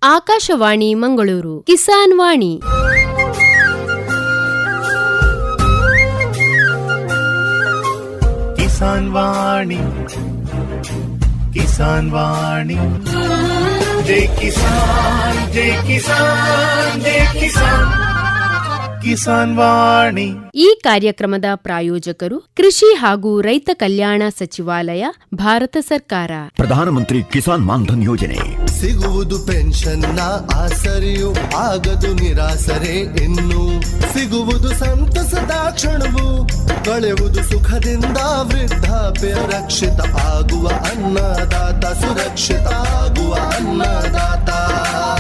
ಆಕಾಶವಾಣಿ ಮಂಗಳೂರು ಕಿಸಾನ್ ವಾಣಿ. ಕಿಸಾನ್ ವಾಣಿ, ಕಿಸಾನ್ ವಾಣಿ, ಜೈ ಕಿಸಾನ್, ಜೈ ಕಿಸಾನ್, ಜೈ ಕಿಸಾನ್, ಕಿಸಾನ್ ವಾಣಿ. ಈ ಕಾರ್ಯಕ್ರಮದ ಪ್ರಾಯೋಜಕರು ಕೃಷಿ ಹಾಗೂ ರೈತ ಕಲ್ಯಾಣ ಸಚಿವಾಲಯ, ಭಾರತ ಸರ್ಕಾರ. ಪ್ರಧಾನಮಂತ್ರಿ ಕಿಸಾನ್ ಮಾನ್ಧನ್ ಯೋಜನೆ ಸಿಗುವುದು ಪೆನ್ಷನ್ನ ಆಸರೆಯು ಆಗದು ನಿರಾಸರೆ ಇನ್ನು ಸಿಗುವುದು ಸಂತಸದ ಕ್ಷಣವು ಕಳೆಯುವುದು ಸುಖದಿಂದ ವೃದ್ಧಾಪ್ಯ ರಕ್ಷಿತ ಆಗುವ ಅನ್ನದಾತ ಸುರಕ್ಷಿತ ಆಗುವ ಅನ್ನದಾತ.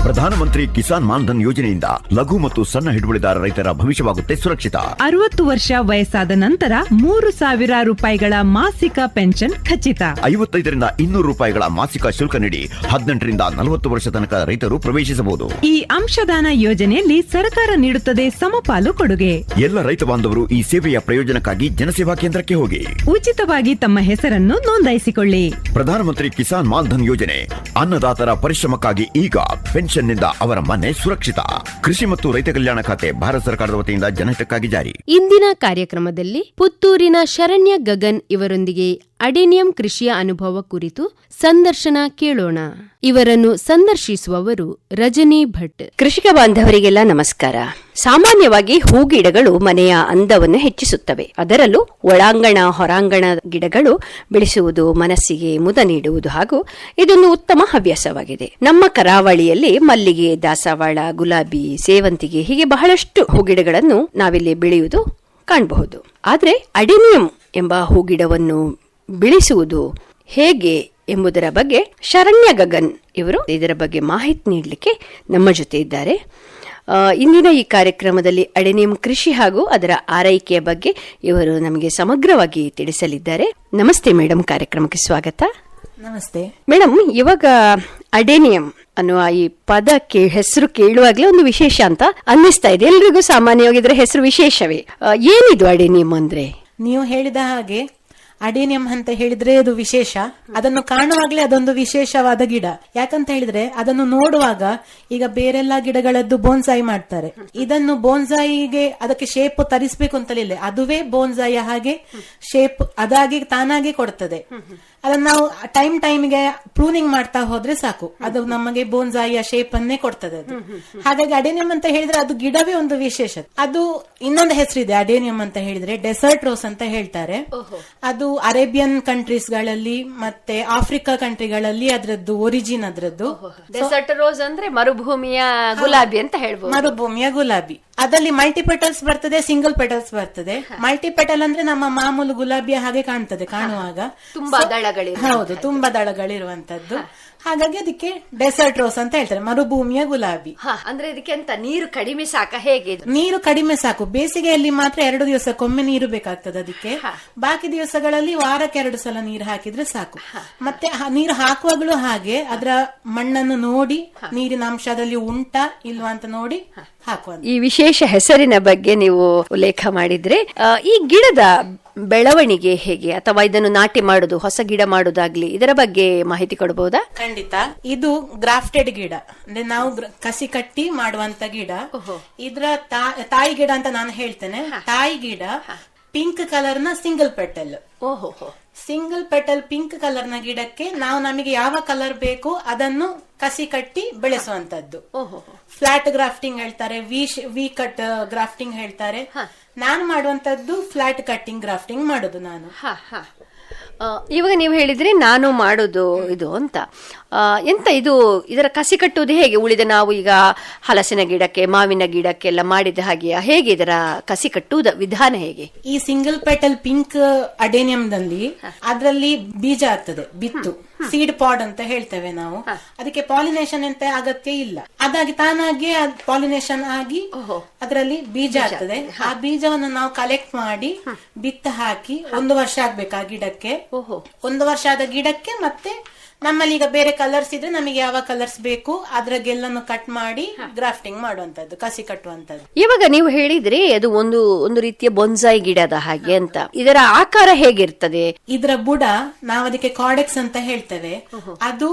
ಪ್ರಧಾನಮಂತ್ರಿ ಕಿಸಾನ್ ಮಾನ್ಧನ್ ಯೋಜನೆಯಿಂದ ಲಘು ಮತ್ತು ಸಣ್ಣ ಹಿಡುವಳಿದಾರ ರೈತರ ಭವಿಷ್ಯವಾಗುತ್ತೆ ಸುರಕ್ಷಿತ. 60 ವರ್ಷ ವಯಸ್ಸಾದ ನಂತರ 3,000 ರೂಪಾಯಿಗಳ ಮಾಸಿಕ ಪೆನ್ಷನ್ ಖಚಿತ. 55ರಿಂದ 200 ರೂಪಾಯಿಗಳ ಮಾಸಿಕ ಶುಲ್ಕ ನೀಡಿ 18ರಿಂದ 40 ವರ್ಷ ತನಕ ರೈತರು ಪ್ರವೇಶಿಸಬಹುದು. ಈ ಅಂಶದಾನ ಯೋಜನೆಯಲ್ಲಿ ಸರ್ಕಾರ ನೀಡುತ್ತದೆ ಸಮಪಾಲು ಕೊಡುಗೆ. ಎಲ್ಲ ರೈತ ಬಾಂಧವರು ಈ ಸೇವೆಯ ಪ್ರಯೋಜನಕ್ಕಾಗಿ ಜನಸೇವಾ ಕೇಂದ್ರಕ್ಕೆ ಹೋಗಿ ಉಚಿತವಾಗಿ ತಮ್ಮ ಹೆಸರನ್ನು ನೋಂದಾಯಿಸಿಕೊಳ್ಳಿ. ಪ್ರಧಾನಮಂತ್ರಿ ಕಿಸಾನ್ ಮಾನ್ಧನ್ ಯೋಜನೆ ಅನ್ನದಾತರ ಪರಿಶ್ರಮಕ್ಕಾಗಿ ಈಗ, ಪೆನ್ಷನ್ನಿಂದ ಅವರ ಮನೆ ಸುರಕ್ಷಿತ. ಕೃಷಿ ಮತ್ತು ರೈತ ಕಲ್ಯಾಣ ಖಾತೆ ಭಾರತ ಸರ್ಕಾರದ ವತಿಯಿಂದ ಜನಹಿತಕ್ಕಾಗಿ ಜಾರಿ. ಇಂದಿನ ಕಾರ್ಯಕ್ರಮದಲ್ಲಿ ಪುತ್ತೂರಿನ ಶರಣ್ಯ ಗಗನ್ ಇವರೊಂದಿಗೆ ಅಡೆನಿಯಂ ಕೃಷಿಯ ಅನುಭವ ಕುರಿತು ಸಂದರ್ಶನ ಕೇಳೋಣ. ಇವರನ್ನು ಸಂದರ್ಶಿಸುವವರು ರಜನಿ ಭಟ್. ಕೃಷಿಕ ಬಾಂಧವರಿಗೆಲ್ಲ ನಮಸ್ಕಾರ. ಸಾಮಾನ್ಯವಾಗಿ ಹೂಗಿಡಗಳು ಮನೆಯ ಅಂದವನ್ನು ಹೆಚ್ಚಿಸುತ್ತವೆ. ಅದರಲ್ಲೂ ಒಳಾಂಗಣ ಹೊರಾಂಗಣ ಗಿಡಗಳು ಬೆಳೆಸುವುದು ಮನಸ್ಸಿಗೆ ಮುದ ನೀಡುವುದು ಹಾಗೂ ಇದೊಂದು ಉತ್ತಮ ಹವ್ಯಾಸವಾಗಿದೆ. ನಮ್ಮ ಕರಾವಳಿಯಲ್ಲಿ ಮಲ್ಲಿಗೆ, ದಾಸವಾಳ, ಗುಲಾಬಿ, ಸೇವಂತಿಗೆ ಹೀಗೆ ಬಹಳಷ್ಟು ಹೂಗಿಡಗಳನ್ನು ನಾವಿಲ್ಲಿ ಬೆಳೆಯುವುದು ಕಾಣಬಹುದು. ಆದರೆ ಅಡೆನಿಯಂ ಎಂಬ ಹೂಗಿಡವನ್ನು ಬೆಳೆಸುವುದು ಹೇಗೆ ಎಂಬುದರ ಬಗ್ಗೆ ಶರಣ್ಯ ಗಗನ್ ಇವರು ಇದರ ಬಗ್ಗೆ ಮಾಹಿತಿ ನೀಡಲಿಕ್ಕೆ ನಮ್ಮ ಜೊತೆ ಇದ್ದಾರೆ. ಇಂದಿನ ಈ ಕಾರ್ಯಕ್ರಮದಲ್ಲಿ ಅಡೆನಿಯಂ ಕೃಷಿ ಹಾಗೂ ಅದರ ಆರೈಕೆಯ ಬಗ್ಗೆ ಇವರು ನಮಗೆ ಸಮಗ್ರವಾಗಿ ತಿಳಿಸಲಿದ್ದಾರೆ. ನಮಸ್ತೆ ಮೇಡಮ್, ಕಾರ್ಯಕ್ರಮಕ್ಕೆ ಸ್ವಾಗತ. ನಮಸ್ತೆ ಮೇಡಮ್. ಇವಾಗ ಅಡೆನಿಯಂ ಅನ್ನುವ ಈ ಪದ ಹೆಸರು ಕೇಳುವಾಗಲೇ ಒಂದು ವಿಶೇಷ ಅಂತ ಅನ್ನಿಸ್ತಾ ಇದೆ. ಎಲ್ರಿಗೂ ಸಾಮಾನ್ಯವಾಗಿ ಇದರ ಹೆಸರು ವಿಶೇಷವೇ. ಏನಿದು ಅಡೆನಿಯಂ ಅಂದ್ರೆ? ನೀವು ಹೇಳಿದ ಹಾಗೆ ಅಡೆನಿಯಂ ಅಂತ ಹೇಳಿದ್ರೆ ಅದು ವಿಶೇಷ. ಅದನ್ನು ಕಾಣುವಾಗ್ಲೇ ಅದೊಂದು ವಿಶೇಷವಾದ ಗಿಡ. ಯಾಕಂತ ಹೇಳಿದ್ರೆ ಅದನ್ನು ನೋಡುವಾಗ ಈಗ ಬೇರೆಲ್ಲ ಗಿಡಗಳದ್ದು ಬೋನ್ಸಾಯಿ ಮಾಡ್ತಾರೆ. ಇದನ್ನು ಬೋನ್ಸಾಯಿಗೆ ಅದಕ್ಕೆ ಶೇಪ್ ತರಿಸ್ಬೇಕು ಅಂತಲಿಲ್ಲ, ಅದುವೇ ಬೋನ್ಸಾಯಿ ಹಾಗೆ ಶೇಪ್ ಅದಾಗಿ ತಾನಾಗಿ ಕೊಡ್ತದೆ. ಅದನ್ನ ನಾವು ಟೈಮಿಗೆ ಪ್ರೂನಿಂಗ್ ಮಾಡ್ತಾ ಹೋದ್ರೆ ಸಾಕು, ಅದು ನಮಗೆ ಬೋನ್ಸಾಯಿಯ ಶೇಪ್ ಅನ್ನೇ ಕೊಡ್ತದೆ ಅದು. ಹಾಗಾಗಿ ಅಡೆನಿಯಂ ಅಂತ ಹೇಳಿದ್ರೆ ಅದು ಗಿಡವೇ ಒಂದು ವಿಶೇಷ. ಅದು ಇನ್ನೊಂದು ಹೆಸರಿದೆ ಅಡೆನಿಯಂ ಅಂತ ಹೇಳಿದ್ರೆ, ಡೆಸರ್ಟ್ ರೋಸ್ ಅಂತ ಹೇಳ್ತಾರೆ. ಅದು ಅರೇಬಿಯನ್ ಕಂಟ್ರೀಸ್ ಗಳಲ್ಲಿ ಮತ್ತೆ ಆಫ್ರಿಕಾ ಕಂಟ್ರಿಗಳಲ್ಲಿ ಅದರದ್ದು ಒರಿಜಿನ್. ಅದರದ್ದು ಡೆಸರ್ಟ್ ರೋಸ್ ಅಂದ್ರೆ ಮರುಭೂಮಿಯ ಗುಲಾಬಿ ಅಂತ ಹೇಳ್ಬೋದು. ಮರುಭೂಮಿಯ ಗುಲಾಬಿ. ಅದರಲ್ಲಿ ಮಲ್ಟಿ ಪೆಟಲ್ಸ್ ಬರ್ತದೆ, ಸಿಂಗಲ್ ಪೆಟಲ್ಸ್ ಬರ್ತದೆ. ಮಲ್ಟಿ ಪೆಟಲ್ ಅಂದ್ರೆ ನಮ್ಮ ಮಾಮೂಲು ಗುಲಾಬಿಯ ಹಾಗೆ ಕಾಣ್ತದೆ ಕಾಣುವಾಗ, ತುಂಬಾ ದಳಗಳಿವೆ. ಹೌದು, ತುಂಬಾ ದಳಗಳಿರುವಂತದ್ದು. ಹಾಗಾಗಿ ಅದಕ್ಕೆ ಡೆಸರ್ಟ್ ರೋಸ್ ಅಂತ ಹೇಳ್ತಾರೆ, ಮರುಭೂಮಿಯ ಗುಲಾಬಿ. ಅಂದ್ರೆ ಇದಕ್ಕೆ ಅಂತ ನೀರು ಕಡಿಮೆ ಸಾಕ? ಹೇಗೆ? ನೀರು ಕಡಿಮೆ ಸಾಕು. ಬೇಸಿಗೆಯಲ್ಲಿ ಮಾತ್ರ 2 ದಿವಸಕ್ಕೊಮ್ಮೆ ನೀರು ಬೇಕಾಗ್ತದೆ ಅದಕ್ಕೆ. ಬಾಕಿ ದಿವಸಗಳಲ್ಲಿ ವಾರಕ್ಕೆ 2 ಸಲ ನೀರು ಹಾಕಿದ್ರೆ ಸಾಕು. ಮತ್ತೆ ನೀರು ಹಾಕುವಾಗಲೂ ಹಾಗೆ ಅದರ ಮಣ್ಣನ್ನು ನೋಡಿ, ನೀರಿನ ಅಂಶದಲ್ಲಿ ಉಂಟಾ ಇಲ್ವಾ ಅಂತ ನೋಡಿ ಹಾಕುವ. ಈ ವಿಶೇಷ ಹೆಸರಿನ ಬಗ್ಗೆ ನೀವು ಉಲ್ಲೇಖ ಮಾಡಿದ್ರೆ, ಈ ಗಿಡದ ಬೆಳವಣಿಗೆ ಹೇಗೆ, ಅಥವಾ ಇದನ್ನು ನಾಟಿ ಮಾಡುದು, ಹೊಸ ಗಿಡ ಮಾಡುದಾಗ್ಲಿ, ಇದರ ಬಗ್ಗೆ ಮಾಹಿತಿ ಕೊಡಬಹುದಾ? ಖಂಡಿತ. ಇದು ಗ್ರಾಫ್ಟೆಡ್ ಗಿಡ, ಅಂದ್ರೆ ನಾವು ಕಸಿ ಕಟ್ಟಿ ಮಾಡುವಂತ ಗಿಡ. ಇದ್ರ ತಾಯಿ ಗಿಡ ಅಂತ ನಾನು ಹೇಳ್ತೇನೆ. ತಾಯಿ ಗಿಡ ಪಿಂಕ್ ಕಲರ್ ನ single petal. Single petal pink colour ನ ಗಿಡಕ್ಕೆ ನಾವು ನಮಗೆ ಯಾವ ಕಲರ್ ಬೇಕು ಅದನ್ನು ಕಸಿ ಕಟ್ಟಿ ಬೆಳೆಸುವಂತದ್ದು. ಫ್ಲಾಟ್ ಗ್ರಾಫ್ಟಿಂಗ್ ಹೇಳ್ತಾರೆ, ವಿ ಕಟ್ ಗ್ರಾಫ್ಟಿಂಗ್ ಹೇಳ್ತಾರೆ. ನಾನು ಮಾಡುವಂತದ್ದು ಫ್ಲಾಟ್ ಕಟ್ಟಿಂಗ್ ಗ್ರಾಫ್ಟಿಂಗ್ ಮಾಡೋದು ನಾನು. ಇವಾಗ ನೀವು ಹೇಳಿದ್ರೆ ನಾನು ಮಾಡೋದು ಇದು ಅಂತ. ಎಂತ ಇದು, ಇದರ ಕಸಿ ಕಟ್ಟುವುದು ಹೇಗೆ? ಉಳಿದ ನಾವು ಈಗ ಹಲಸಿನ ಗಿಡಕ್ಕೆ, ಮಾವಿನ ಗಿಡಕ್ಕೆಲ್ಲ ಮಾಡಿದ ಹಾಗೆ ಹೇಗೆ ಇದರ ಕಸಿ ಕಟ್ಟುವುದ ವಿಧಾನ ಹೇಗೆ? ಈ ಸಿಂಗಲ್ ಪೆಟಲ್ ಪಿಂಕ್ ಅಡೆನಿಯಂನಲ್ಲಿ ಅದರಲ್ಲಿ ಬೀಜ ಆಗ್ತದೆ, ಬಿತ್ತು, ಸೀಡ್ ಪಾಡ್ ಅಂತ ಹೇಳ್ತೇವೆ ನಾವು. ಅದಕ್ಕೆ ಪಾಲಿನೇಷನ್ ಅಂತ ಅಗತ್ಯ ಇಲ್ಲ, ಅದಾಗಿ ತಾನಾಗಿ ಪಾಲಿನೇಷನ್ ಆಗಿ ಅದರಲ್ಲಿ ಬೀಜ ಆಗ್ತದೆ. ಆ ಬೀಜವನ್ನು ನಾವು ಕಲೆಕ್ಟ್ ಮಾಡಿ ಬಿತ್ತ ಹಾಕಿ 1 ವರ್ಷ ಆಗ್ಬೇಕು ಆ ಗಿಡಕ್ಕೆ. 1 ವರ್ಷ ಆದ ಗಿಡಕ್ಕೆ ಮತ್ತೆ ನಮ್ಮಲ್ಲಿ ಈಗ ಬೇರೆ ಕಲರ್ಸ್ ಇದ್ರೆ ನಮಗೆ ಯಾವ ಕಲರ್ಸ್ ಬೇಕು ಅದ್ರ ಗೆಲ್ಲನ್ನು ಕಟ್ ಮಾಡಿ ಗ್ರಾಫ್ಟಿಂಗ್ ಮಾಡುವಂತದ್ದು, ಕಸಿ ಕಟ್ಟುವಂತದ್ದು. ಇವಾಗ ನೀವು ಹೇಳಿದ್ರೆ ಅದು ಒಂದು ರೀತಿಯ ಬೊನ್ಸಾಯಿ ಗಿಡದ ಹಾಗೆ ಅಂತ. ಇದರ ಆಕಾರ ಹೇಗಿರ್ತದೆ? ಇದರ ಬುಡ ನಾವು ಅದಕ್ಕೆ ಕಾರ್ಡೆಕ್ಸ್ ಅಂತ ಹೇಳ್ತೇವೆ. ಅದು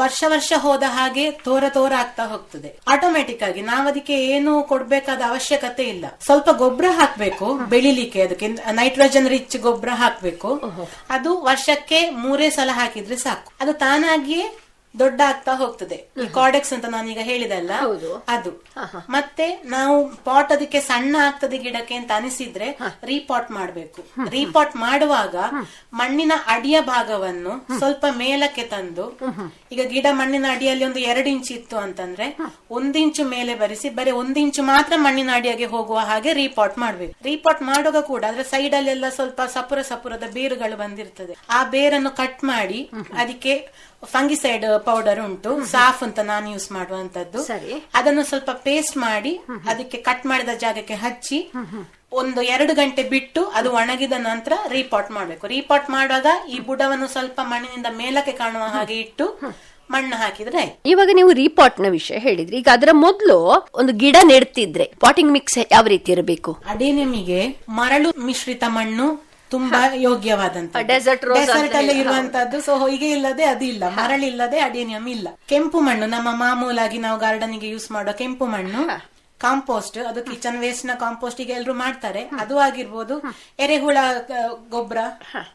ವರ್ಷ ಹೋದ ಹಾಗೆ ತೋರ ಆಗ್ತಾ ಹೋಗ್ತದೆ. ಆಟೋಮೆಟಿಕ್ ಆಗಿ ನಾವು ಅದಕ್ಕೆ ಏನು ಕೊಡ್ಬೇಕಾದ ಅವಶ್ಯಕತೆ ಇಲ್ಲ. ಸ್ವಲ್ಪ ಗೊಬ್ಬರ ಹಾಕ್ಬೇಕು ಬೆಳಿಲಿಕ್ಕೆ, ಅದಕ್ಕೆ ನೈಟ್ರೋಜನ್ ರಿಚ್ ಗೊಬ್ಬರ ಹಾಕ್ಬೇಕು. ಅದು ವರ್ಷಕ್ಕೆ 3 ಸಲ ಹಾಕಿದ್ರೆ ಸಾಕು, ಅದು ತಾನಾಗಿಯೇ ದೊಡ್ಡ ಆಗ್ತಾ ಹೋಗ್ತದೆ. ಈ ಕಾರ್ಡೆಕ್ಸ್ ಅಂತ ನಾನೀಗ ಹೇಳಿದಲ್ಲ ಅದು. ಮತ್ತೆ ನಾವು ಪಾಟ್ ಅದಕ್ಕೆ ಸಣ್ಣ ಆಗ್ತದೆ ಗಿಡಕ್ಕೆ ಅಂತ ಅನಿಸಿದ್ರೆ ರೀಪಾಟ್ ಮಾಡ್ಬೇಕು. ರೀಪಾಟ್ ಮಾಡುವಾಗ ಮಣ್ಣಿನ ಅಡಿಯ ಭಾಗವನ್ನು ಸ್ವಲ್ಪ ಮೇಲಕ್ಕೆ ತಂದು, ಈಗ ಗಿಡ ಮಣ್ಣಿನ ಅಡಿಯಲ್ಲಿ ಒಂದು 2 ಇಂಚು ಇತ್ತು ಅಂತಂದ್ರೆ 1 ಇಂಚು ಮೇಲೆ ಬರಿಸಿ ಬರೀ 1 ಇಂಚು ಮಾತ್ರ ಮಣ್ಣಿನ ಅಡಿಯಾಗೆ ಹೋಗುವ ಹಾಗೆ ರೀಪಾಟ್ ಮಾಡ್ಬೇಕು. ರೀಪಾಟ್ ಮಾಡುವಾಗ ಕೂಡ ಅದ್ರ ಸೈಡ್ ಅಲ್ಲೆಲ್ಲ ಸ್ವಲ್ಪ ಸಪುರದ ಬೇರುಗಳು ಬಂದಿರ್ತದೆ. ಆ ಬೇರನ್ನು ಕಟ್ ಮಾಡಿ ಅದಕ್ಕೆ ಫಂಗಿಸೈಡ್ ಪೌಡರ್ ಉಂಟು, ಸಾಫ್ ಅಂತ ನಾನು ಯೂಸ್ ಮಾಡುವಂತದ್ದು. ಅದನ್ನು ಸ್ವಲ್ಪ ಪೇಸ್ಟ್ ಮಾಡಿ ಅದಕ್ಕೆ ಕಟ್ ಮಾಡಿದ ಜಾಗಕ್ಕೆ ಹಚ್ಚಿ 1-2 ಗಂಟೆ ಬಿಟ್ಟು ಅದು ಒಣಗಿದ ನಂತರ ರೀಪಾಟ್ ಮಾಡ್ಬೇಕು. ರೀಪಾಟ್ ಮಾಡುವಾಗ ಈ ಬುಡವನ್ನು ಸ್ವಲ್ಪ ಮಣ್ಣಿನಿಂದ ಮೇಲಕ್ಕೆ ಕಾಣುವ ಹಾಗೆ ಇಟ್ಟು ಮಣ್ಣು ಹಾಕಿದ್ರೆ. ಇವಾಗ ನೀವು ರೀಪಾಟ್ ನ ವಿಷಯ ಹೇಳಿದ್ರಿ, ಈಗ ಅದರ ಮೊದಲು ಒಂದು ಗಿಡ ನೆಡ್ತಿದ್ರೆ ಪಾಟಿಂಗ್ ಮಿಕ್ಸ್ ಯಾವ ರೀತಿ ಇರಬೇಕು? ಅಡೇನಿಯಮಿಗೆ ಮರಳು ಮಿಶ್ರಿತ ಮಣ್ಣು ತುಂಬಾ ಯೋಗ್ಯವಾದಂತ, ಡೆಸರ್ಟ್ ಅಲ್ಲಿ ಇರುವಂತದ್ದು. ಸೊ ಹೀಗೆ ಇಲ್ಲದೆ ಅದು ಇಲ್ಲ, ಮರಳಿಲ್ಲದೆ ಅಡೇನಿಯಂ ಇಲ್ಲ. ಕೆಂಪು ಮಣ್ಣು, ನಮ್ಮ ಮಾಮೂಲಾಗಿ ನಾವು ಗಾರ್ಡನಿಗೆ ಯೂಸ್ ಮಾಡೋ ಕೆಂಪು ಮಣ್ಣು, ಕಾಂಪೋಸ್ಟ್, ಅದು ಕಿಚನ್ ವೇಸ್ಟ್ ನ ಕಾಂಪೋಸ್ಟ್ ಈಗ ಎಲ್ರು ಮಾಡ್ತಾರೆ, ಅದು ಆಗಿರ್ಬೋದು. ಎರೆಹುಳ ಗೊಬ್ಬರ,